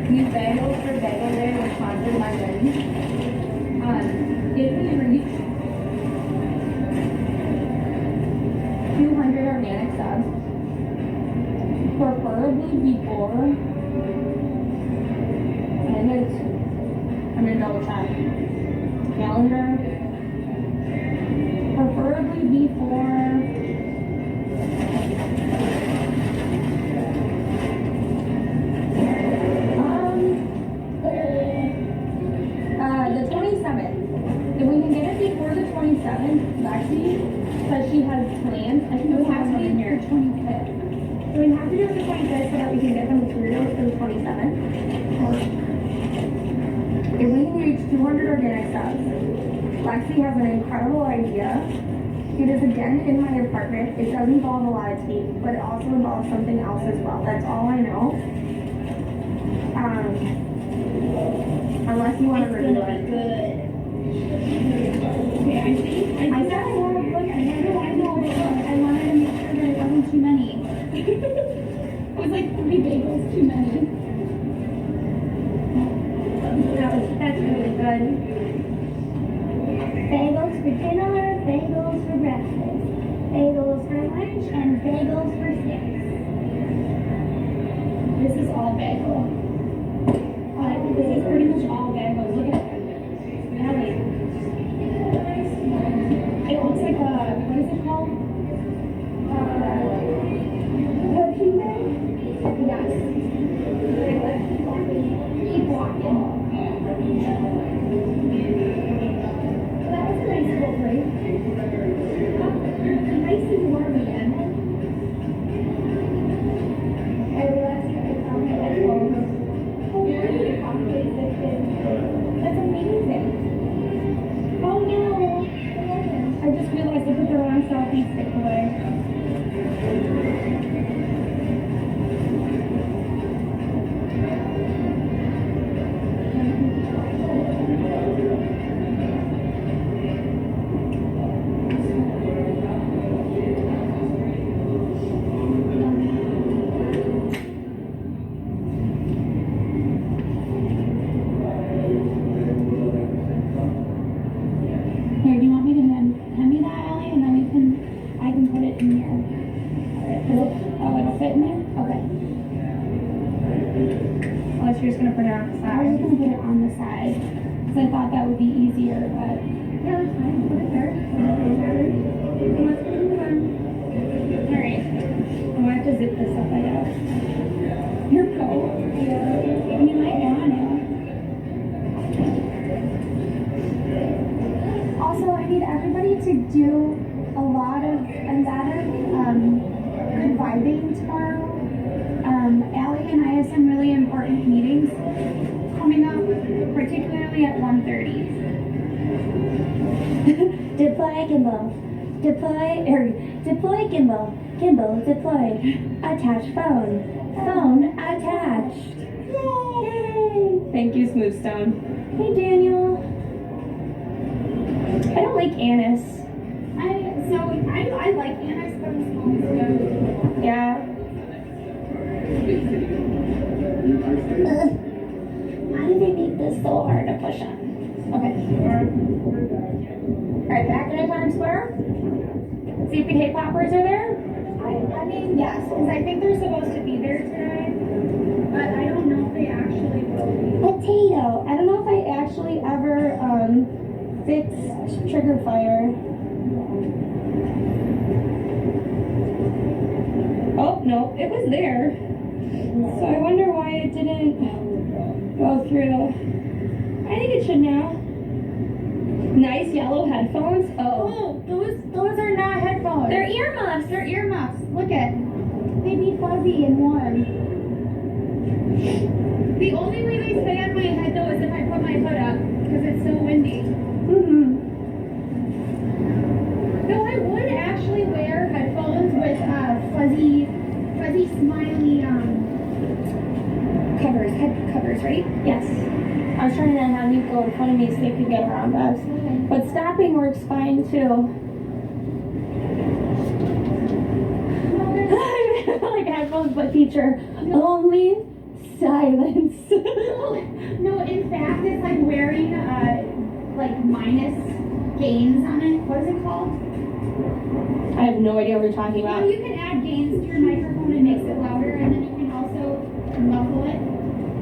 Speaker 6: These bagels for Bagel Day were sponsored by Lynn. If we reach 200 organic subs, preferably before, and I'm gonna double check calendar, preferably before 25th. So we have to do it the 25th so that we can get them materials for the 27th. If we can reach 200 organic subs, Lexi has an incredible idea. It is again in my apartment. It does involve a lot of tape, but it also involves something else as well. That's all I know. Unless you want to review it.
Speaker 5: Okay, I think
Speaker 6: I said I want to look. I wonder why I know, but I wanted to make sure that it wasn't too many.
Speaker 5: it was like 3 bagels too many.
Speaker 6: That's really good. Bagels for dinner, bagels for breakfast, bagels for lunch, and bagels for snacks.
Speaker 5: This is all bagel. This is pretty much all bagels. Look at it. Smelly. It looks like a, what is it called?
Speaker 6: Cookie bag?
Speaker 5: Yes. Keep walking.
Speaker 6: That was a nice little place.
Speaker 5: Nice and warm again.
Speaker 6: I realized I found my headphones.
Speaker 5: That's amazing.
Speaker 6: Oh no!
Speaker 5: I just realized I put the wrong selfie stick away. Here, do you want me to hand me that, Allie, and then I can put it in here. Oh, it'll fit in there? Okay.
Speaker 6: Unless you're just gonna put it on the
Speaker 5: I was
Speaker 6: side.
Speaker 5: just gonna put it on the side because I thought that would be easier, but
Speaker 6: Yeah, that's fine. Put it there. Let's put it in the front.
Speaker 5: alright.
Speaker 6: I might have to zip this up, I guess.
Speaker 5: Your coat. You might want it.
Speaker 6: Also, I need everybody to do a lot of good vibing tomorrow. Allie and I have some really important meetings coming up, particularly at 1:30. Deploy gimbal. Deploy gimbal. Gimbal deployed. Attach phone. Phone attached. Yay! Thank you, Smoothstone. Hey, Daniel. I don't like anise.
Speaker 5: I like anise, but it's always good.
Speaker 6: Yeah. Why do they make this so hard to push on? Okay. Alright, back in a Times Square. CPK poppers are there?
Speaker 5: I mean, yes, because I think they're supposed to be there today, but I don't know if they actually will be.
Speaker 6: Potato. I don't know if I actually ever fixed trigger fire. Oh no, it was there. So I wonder why it didn't go through. I think it should now. Nice yellow headphones. Oh.
Speaker 5: Oh, those are not headphones.
Speaker 6: They're earmuffs.
Speaker 5: They're earmuffs. Look at. They'd be fuzzy and warm. The only way they stay on my head though is if I put my hood up because it's so windy.
Speaker 6: Mm-hmm.
Speaker 5: No, I would actually wear headphones with fuzzy smiley
Speaker 6: Covers, head covers, right? Yes. I was trying to have you go in front of me so you could get around us. But stopping works fine too. Like headphones, but feature only silence.
Speaker 5: No, in fact, it's like wearing like minus gains on it. What is it called?
Speaker 6: I have no idea what you're talking
Speaker 5: You know,
Speaker 6: about.
Speaker 5: you can add gains to your microphone and makes it louder, and then you can also muffle it.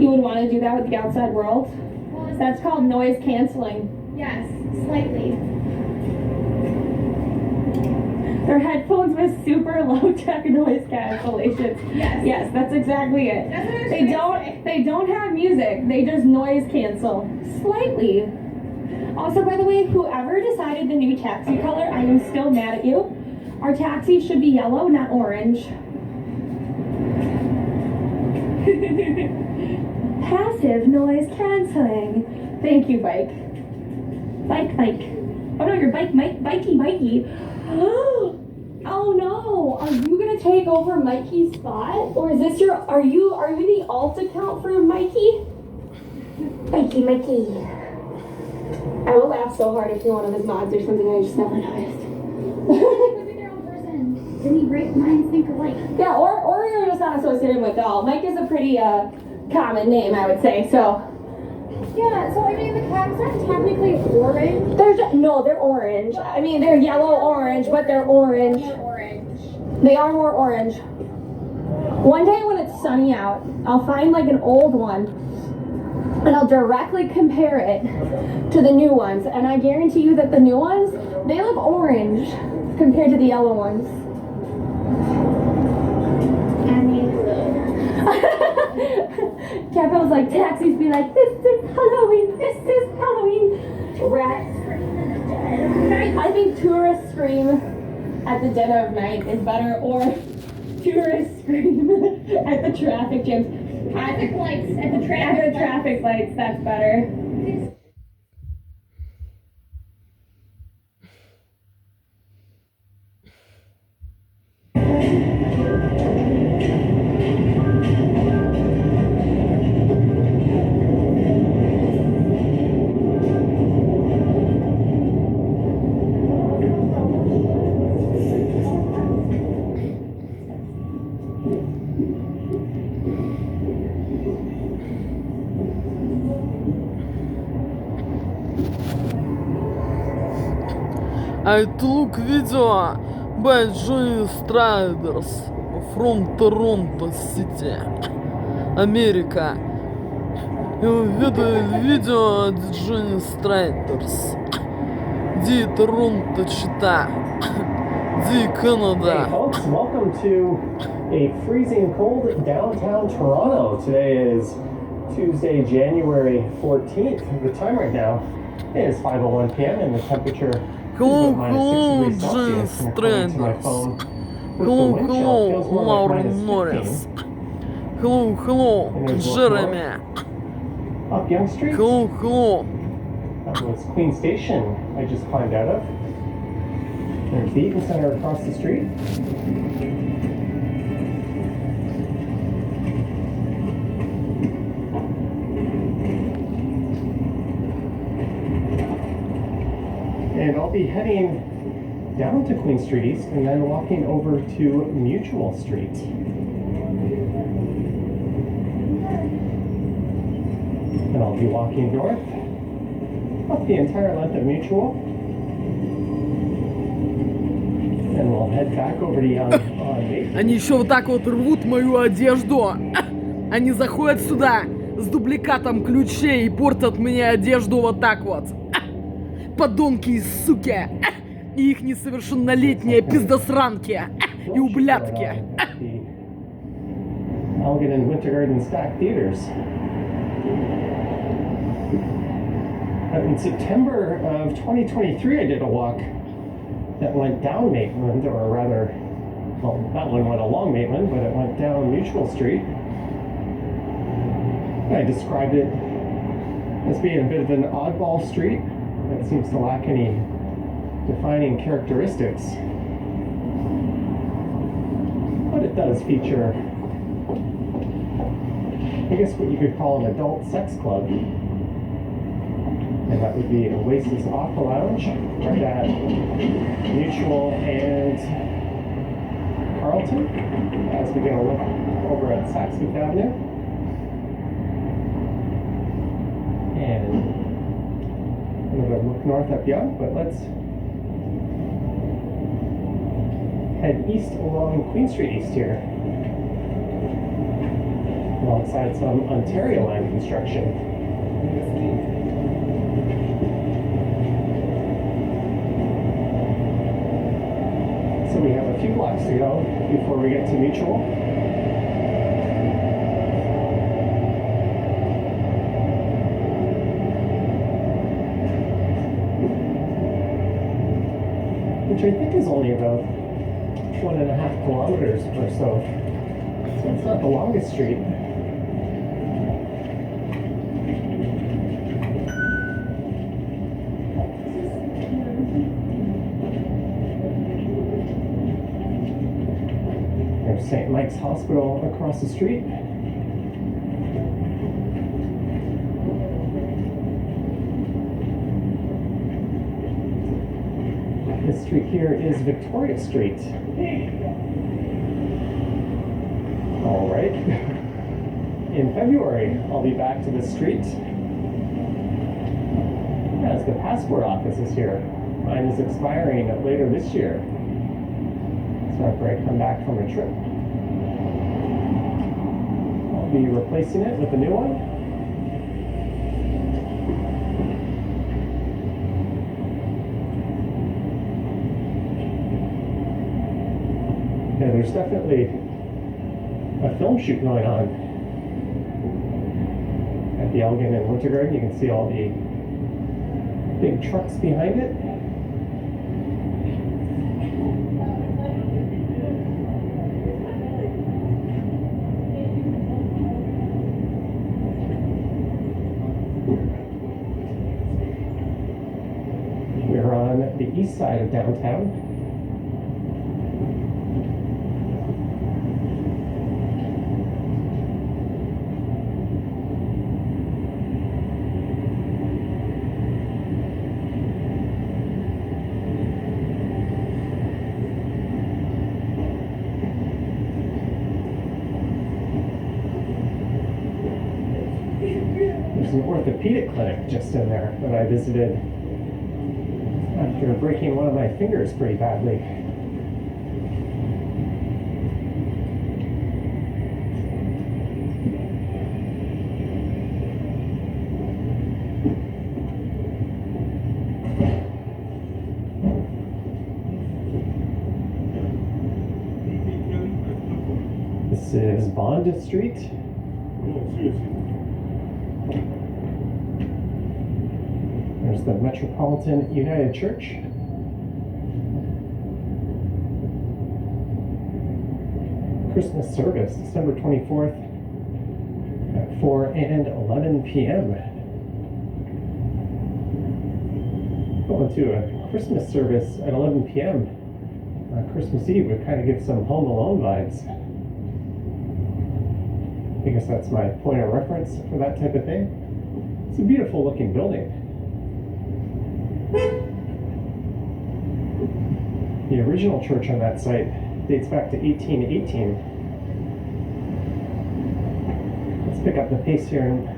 Speaker 6: You would want to do that with the outside world?
Speaker 5: Well, it's
Speaker 6: That's called noise canceling.
Speaker 5: yes, slightly.
Speaker 6: They're headphones with super low tech noise cancellations.
Speaker 5: Yes.
Speaker 6: Yes, that's exactly it.
Speaker 5: That's what I was
Speaker 6: They
Speaker 5: trying to
Speaker 6: don't
Speaker 5: say.
Speaker 6: they don't have music. They just noise cancel. Slightly. Also, by the way, whoever decided the new taxi color, I am still mad at you.
Speaker 3: Our taxis should be yellow, not orange. Passive noise canceling. Thank you, bike. Bike. Oh no, your bike, Mikey. Oh no, are you gonna take over Mikey's spot? Or is this are you the alt account for Mikey? Mikey. I will laugh so hard if you're one of his mods or something, I just never noticed.
Speaker 6: Could be their own person. Didn't he great minds think alike?
Speaker 3: Yeah, or you're just not associated with all. Mike is a pretty common name, I would say, so.
Speaker 6: Yeah, so I mean the cats aren't technically orange.
Speaker 3: They're orange. I mean, they're yellow-orange, but they're orange.
Speaker 6: They're orange.
Speaker 3: They are more orange. One day when it's sunny out, I'll find like an old one, and I'll directly compare it to the new ones, and I guarantee you that the new ones, they look orange compared to the yellow ones. Captain was like, taxis be like, this is Halloween. Rats. I think tourists scream at the dead of night is better, or tourists scream at the traffic jams.
Speaker 6: Traffic lights at the
Speaker 3: Traffic lights, that's better.
Speaker 1: I took video by Johnny Striders from Toronto City, Америка. И увидели видео Johnny Striders, ди Торонто чита, ди Канада.
Speaker 7: Hey folks, welcome to a freezing cold downtown Toronto. Today is Tuesday, January 14th. The time right now is 5:01 p.m. and the temperature
Speaker 1: Hello,
Speaker 7: -6 degrees Celsius. And according to my phone, with the wind chill, it feels more like
Speaker 1: Lauren Norris. Hello, Jeremy.
Speaker 7: Up Yonge Street.
Speaker 1: Hello.
Speaker 7: That was Queen Station I just climbed out of. There's the Eaton Center across the street. And I'll be heading down to Queen Street East and then walking over to Mutual Street. And I'll be walking north up the entire length of Mutual. And we'll head back over to Young on Maple.
Speaker 1: Они еще вот так вот рвут мою одежду. Они заходят сюда с дубликатом ключей и портят мне одежду вот так вот. Подонки и суки. И их несовершеннолетние пиздосранки. И ублядки.
Speaker 7: Elgin and Winter Garden Stack Theaters. In September of 2023, I did a walk that went down Maitland, or rather, well, that one went along Maitland, but it went down Mutual Street. I described it as being a bit of an oddball street that seems to lack any defining characteristics. But it does feature, I guess, what you could call an adult sex club. And that would be Oasis Aqua Lounge right at Mutual and Carlton as we get a look over at Saxby Avenue. And another look north up Yonge, but let's head east along Queen Street East here, alongside some Ontario line construction. So we have a few blocks to go before we get to Mutual. Which I think is only about 1.5 kilometers or so. So it's not the longest street. There's St. Mike's Hospital across the street. This street here is Victoria Street. All right. In February, I'll be back to this street as the passport office is here. Mine is expiring later this year. So after I come back from a trip, I'll be replacing it with a new one. Yeah, there's definitely a film shoot going on at the Elgin and Winter Garden. You can see all the big trucks behind it. We're on the east side of downtown. There's an orthopedic clinic just in there that I visited after breaking one of my fingers pretty badly. This is Bond Street. There's the Metropolitan United Church. Christmas service, December 24th at 4 and 11 p.m. Going to a Christmas service at 11 p.m. Christmas Eve would kind of give some Home Alone vibes. I guess that's my point of reference for that type of thing. It's a beautiful looking building. The original church on that site dates back to 1818. Let's pick up the pace here and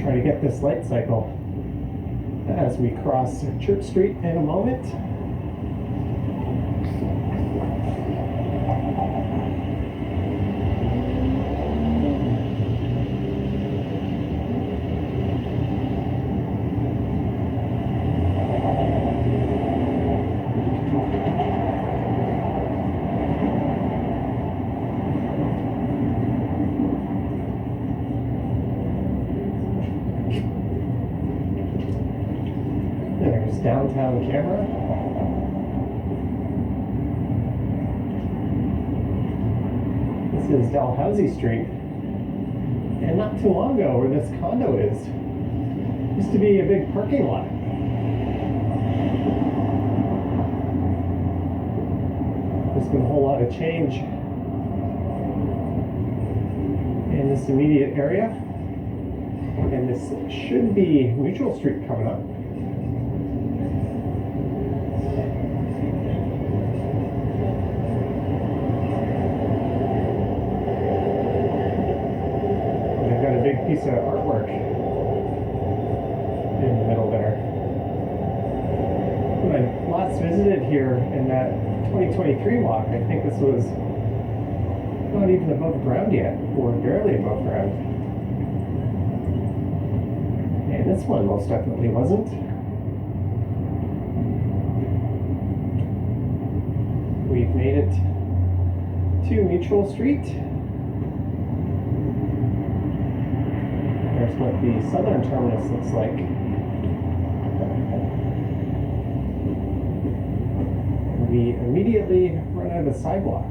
Speaker 7: try to get this light cycle as we cross Church Street in a moment. Downtown camera. This is Dalhousie Street. And not too long ago, where this condo is, used to be a big parking lot. There's been a whole lot of change in this immediate area. And this should be Mutual Street coming up. Piece of artwork in the middle there. When I last visited here in that 2023 walk, I think this was not even above ground yet, or barely above ground. And this one most definitely wasn't. We've made it to Mutual Street. There's what the southern terminus looks like. we immediately run out of sidewalk.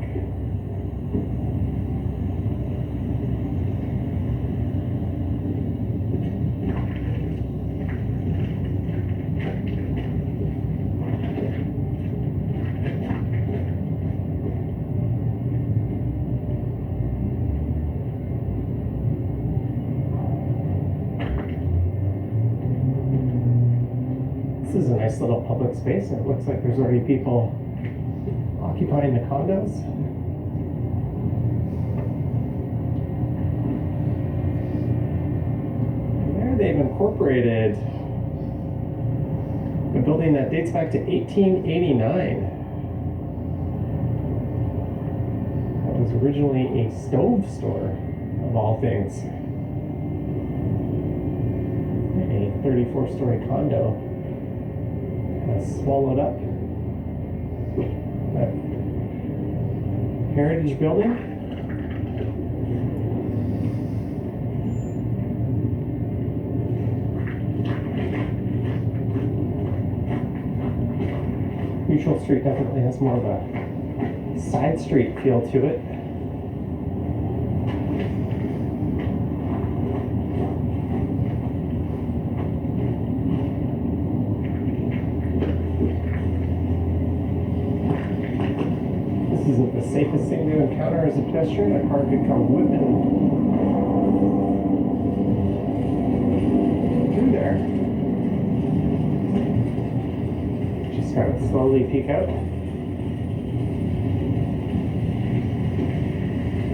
Speaker 7: This is a nice little public space, and it looks like there's already people occupying the condos. And there they've incorporated a building that dates back to 1889. That was originally a stove store, of all things. A 34-story condo has swallowed up that heritage building. Mutual Street definitely has more of a side street feel to it. Isn't the safest thing to encounter as a pedestrian. A car could come whipping through there. Just gotta slowly peek out.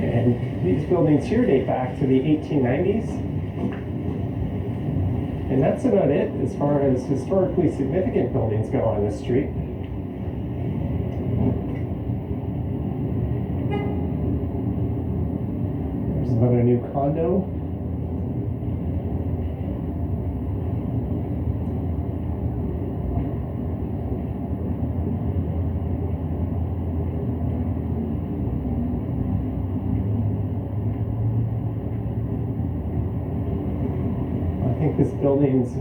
Speaker 7: And these buildings here date back to the 1890s. And that's about it as far as historically significant buildings go on this street. Another new condo. I think this building's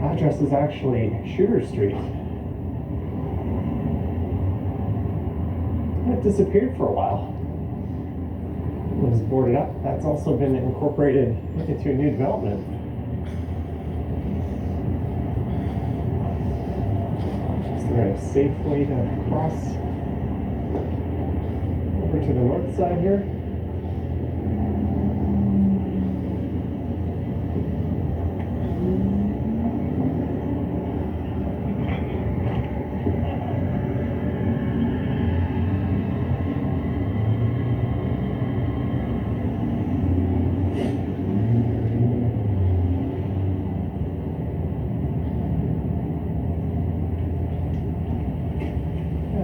Speaker 7: address is actually Shooter Street. It disappeared for a while. Was boarded up. That's also been incorporated into a new development. Is there a safe way to cross over to the north side here?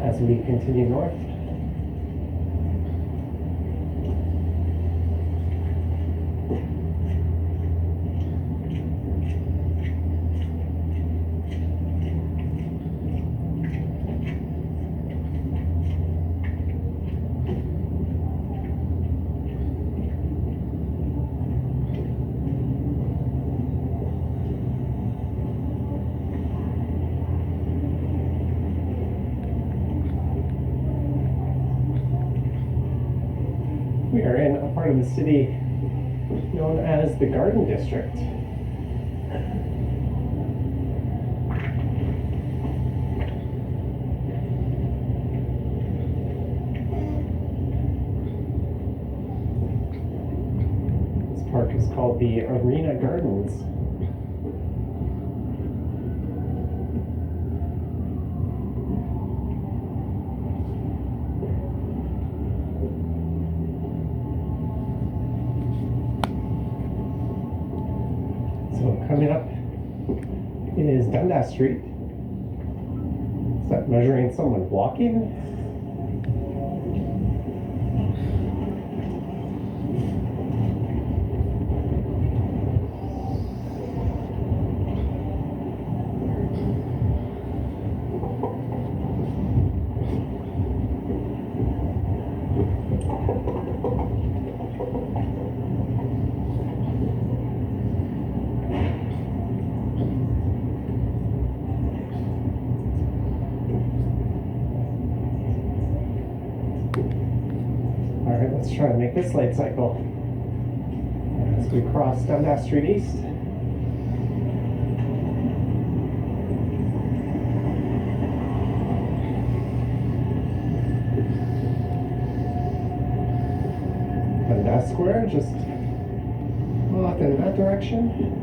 Speaker 7: As we continue north. We are in a part of the city known as the Garden District. This park is called the Arena Gardens. Coming up is Dundas Street. Is that measuring someone walking? Alright, let's try to make this light cycle as we cross Dundas Street East. Dundas Square, just off in that direction.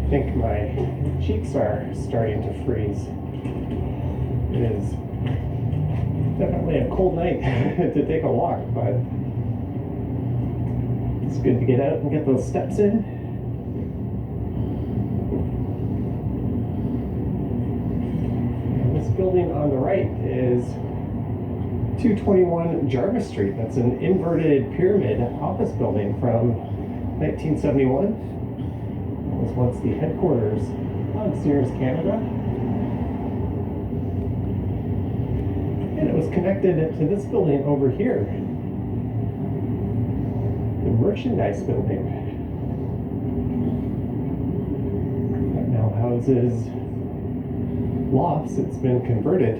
Speaker 7: I think my cheeks are starting to freeze. It is definitely a cold night to take a walk, but it's good to get out and get those steps in. And this building on the right is 221 Jarvis Street. That's an inverted pyramid office building from 1971. Was once the headquarters of Sears Canada, and it was connected to this building over here, the merchandise building, that now houses lofts. It's been converted.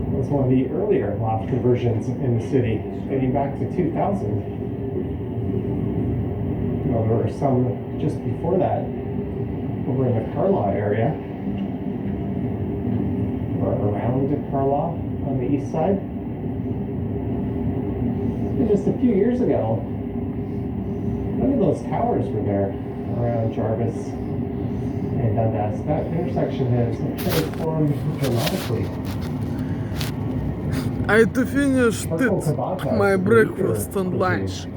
Speaker 7: It was one of the earlier loft conversions in the city, dating back to 2000. There were some just before that over in the Carlaw area, or around Carlaw on the east side. And just a few years ago, none of those towers were there around Jarvis and Dundas. That intersection has transformed dramatically.
Speaker 1: I to finish my breakfast and lunch.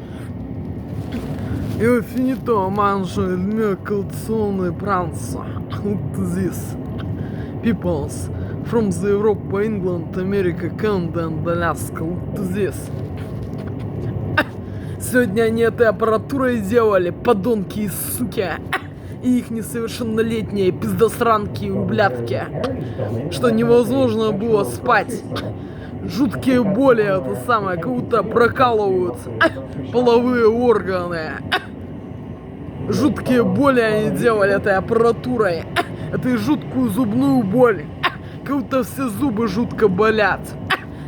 Speaker 1: Io ho finito, mangio il mio colazione pranzo. With this peoples from the Europe, England, America, Canada and Alaska. With this. Сегодня они этой аппаратурой делали, подонки и суки. И их несовершеннолетние пиздосранки и ублядки. Что невозможно было спать. Жуткие боли, это самое, как будто прокалывают половые органы. Жуткие боли они делали этой аппаратурой. Этой жуткую зубную боль. Как будто все зубы жутко болят.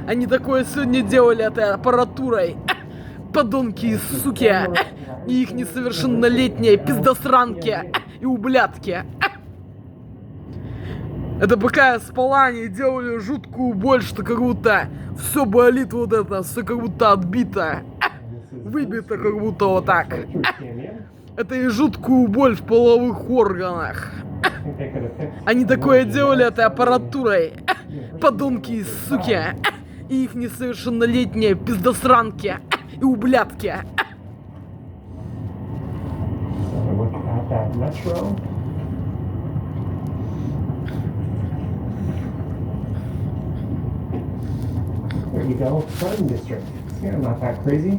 Speaker 1: Они такое сегодня делали этой аппаратурой. Подонки и суки. И их несовершеннолетние пиздосранки и ублядки. Это пока я спала, они делали жуткую боль, что как будто все болит вот это, все как будто отбито. Выбито как будто вот так. Это и жуткую боль в половых органах. Они такое делали этой аппаратурой. Подонки и суки. И их несовершеннолетние пиздосранки и ублядки.
Speaker 7: There you go, Sun District. Yeah, not that crazy.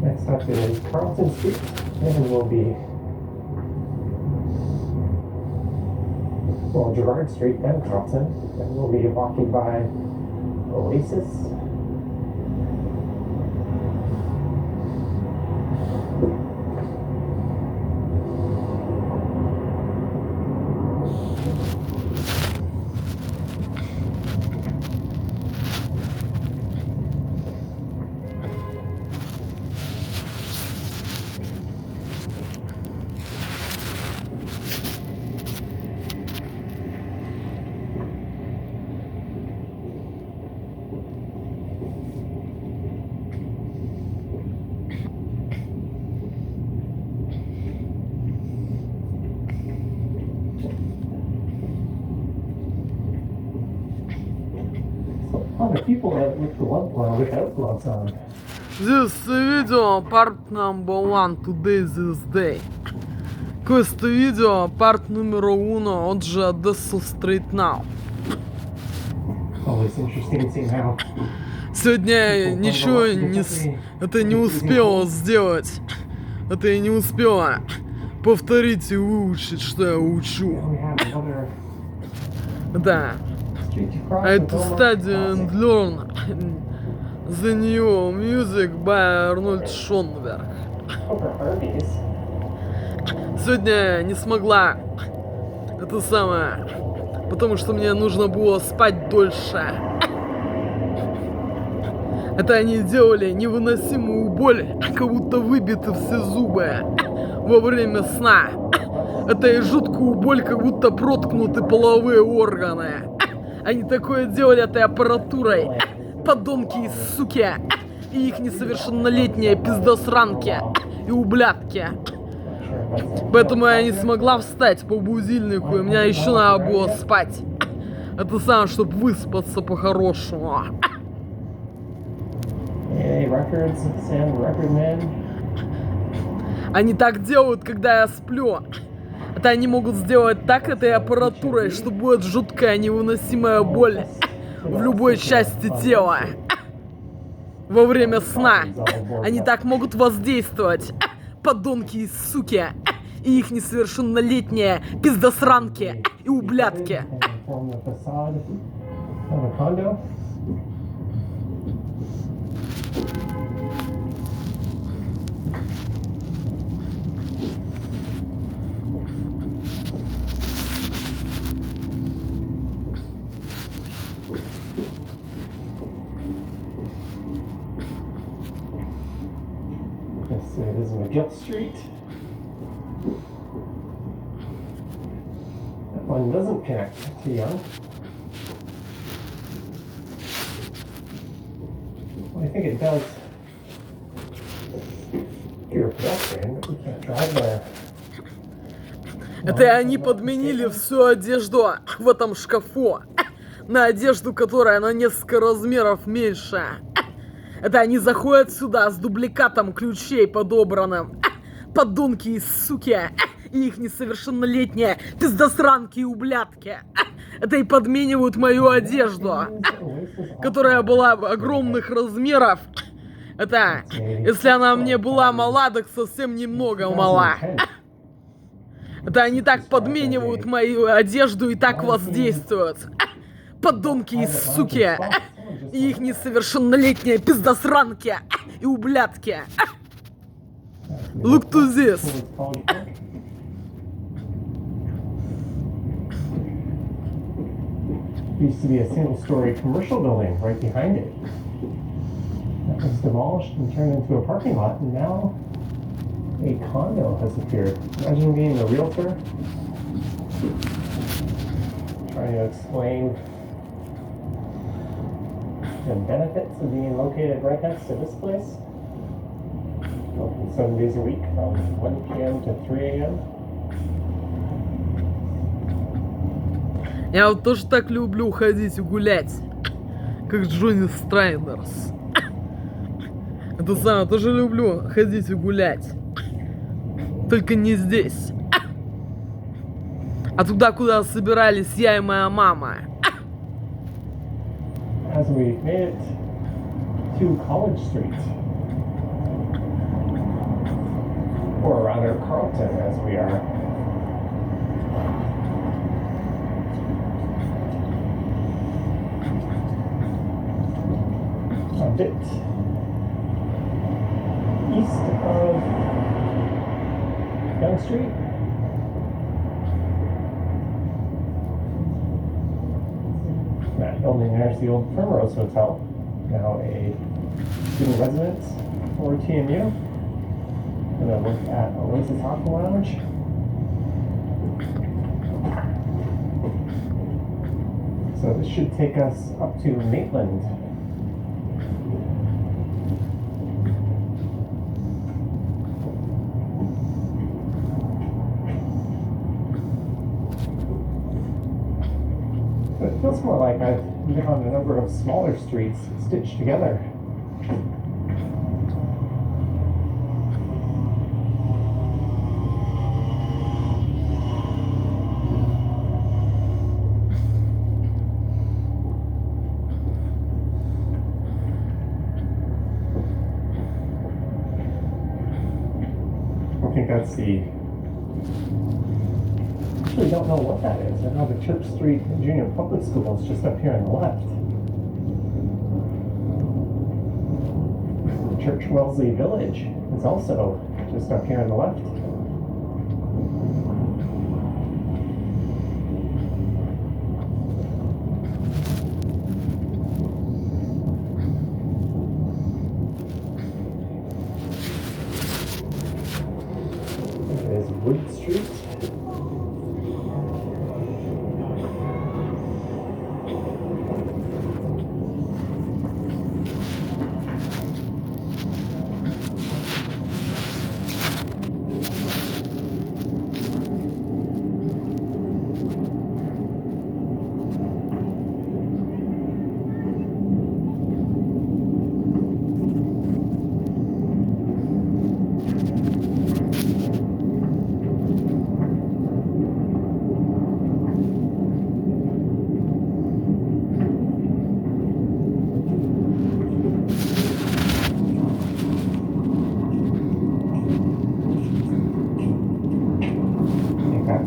Speaker 7: Next up is Carlton Street. And we'll be, well, Gerrard Street, then Carlton, and we'll be walking by Oasis. Oh, the people with without gloves on.
Speaker 1: This video part number one today this day. Questo video part numero uno oggi adesso straight now.
Speaker 7: Always interesting seeing how
Speaker 1: Сегодня я ничего не успела сделать. Это я не успела повторить и выучить, что я учу.
Speaker 7: we have another
Speaker 1: Да.
Speaker 7: street to cross.
Speaker 1: I
Speaker 7: with
Speaker 1: to
Speaker 7: almost
Speaker 1: study
Speaker 7: classic.
Speaker 1: and learn the new music by Arnold Schoenberg.
Speaker 7: Over Arby's.
Speaker 1: Сегодня я не смогла это самое, потому что мне нужно было спать дольше. Это они делали невыносимую боль, как будто выбиты все зубы во время сна. Это и жуткую боль, как будто проткнуты половые органы. Они такое делали этой аппаратурой. Подонки и суки. И их несовершеннолетние пиздосранки и ублядки. Поэтому я не смогла встать по будильнику, и мне еще надо было спать. Это самое, чтобы выспаться по-хорошему.
Speaker 7: Hey, records, Sam, record man.
Speaker 1: Они так делают, когда я сплю. Это они могут сделать так этой аппаратурой, что будет жуткая невыносимая боль в любой части тела. Во время сна. Они так могут воздействовать. Подонки и суки. И их несовершеннолетние пиздосранки и ублядки.
Speaker 7: And form the facade of a condo. This is McGill Street. That one doesn't connect to Young. Well, I think it does. You're a pedestrian, but we can't drive there.
Speaker 1: Это они подменили всю одежду в этом шкафу на одежду, которая на несколько размеров меньше. Это они заходят сюда с дубликатом ключей подобранным. Подонки и суки. И их несовершеннолетние пиздосранки и ублядки. Это и подменивают мою одежду, которая была огромных размеров. Это, если она мне была мала, так совсем немного мала. Это они так подменивают мою одежду и так воздействуют. Подонки и суки. И их несовершеннолетние пиздосранки и ублядки. Look to this.
Speaker 7: Used to be a single-story commercial building right behind it. That was demolished and turned into a parking lot, and now a condo has appeared. Imagine being a realtor, trying to explain the benefits of being located right next to this place. Open 7 days a week from 1 p.m. to 3 a.m.
Speaker 1: Я вот тоже так люблю ходить и гулять, как Джонни Страйдерс. Это самое, тоже люблю ходить и гулять. Только не здесь. А туда, куда собирались я и моя мама.
Speaker 7: As we made it to College Street, or rather Carlton, as we are. A bit east of Young Street. That building there's the old Primrose Hotel, now a student residence for TMU. Gonna look at Oasis Aqua Lounge. So this should take us up to Maitland. But it feels more like I've been on a number of smaller streets stitched together. think that's the... I actually don't know what that is. I know the Church Street Junior Public School is just up here on the left. Church Wellesley Village is also just up here on the left. There's Wood Street.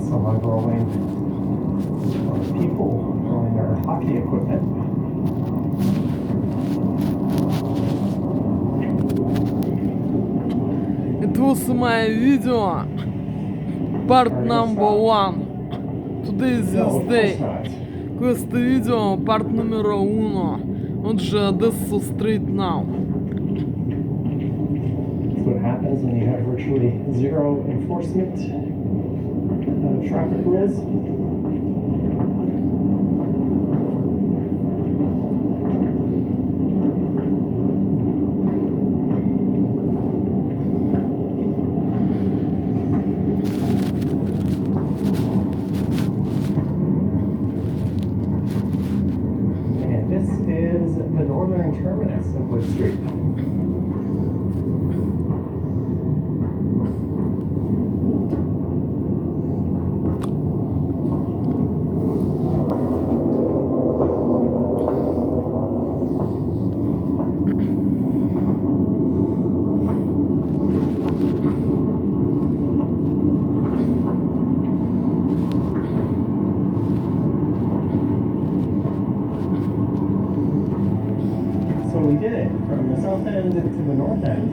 Speaker 7: Someone rolling, or people rolling their hockey equipment.
Speaker 1: It was my video, part number 1. Today is this day. Questo video part numero 1. Oggi adesso straight now.
Speaker 7: That's what happens when you have virtually zero enforcement. Traffic rules. And this is the northern terminus of Wood Street. So we did it from the south end to the north end.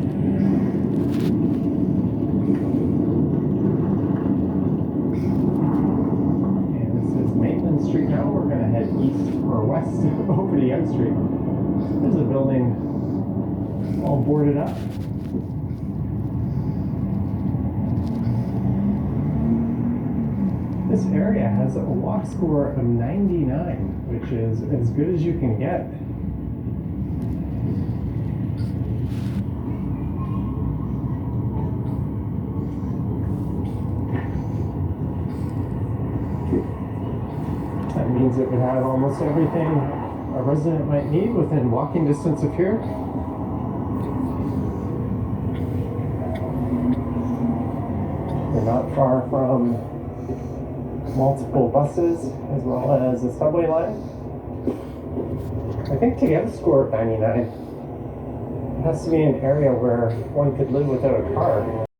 Speaker 7: And this is Maitland Street now. We're going to head east or west over to M Street. There's a building all boarded up. This area has a walk score of 99, which is as good as you can get. That means it would have almost everything a resident might need within walking distance of here. We're not far from multiple buses as well as a subway line. I think to get a score of 99, it has to be an area where one could live without a car.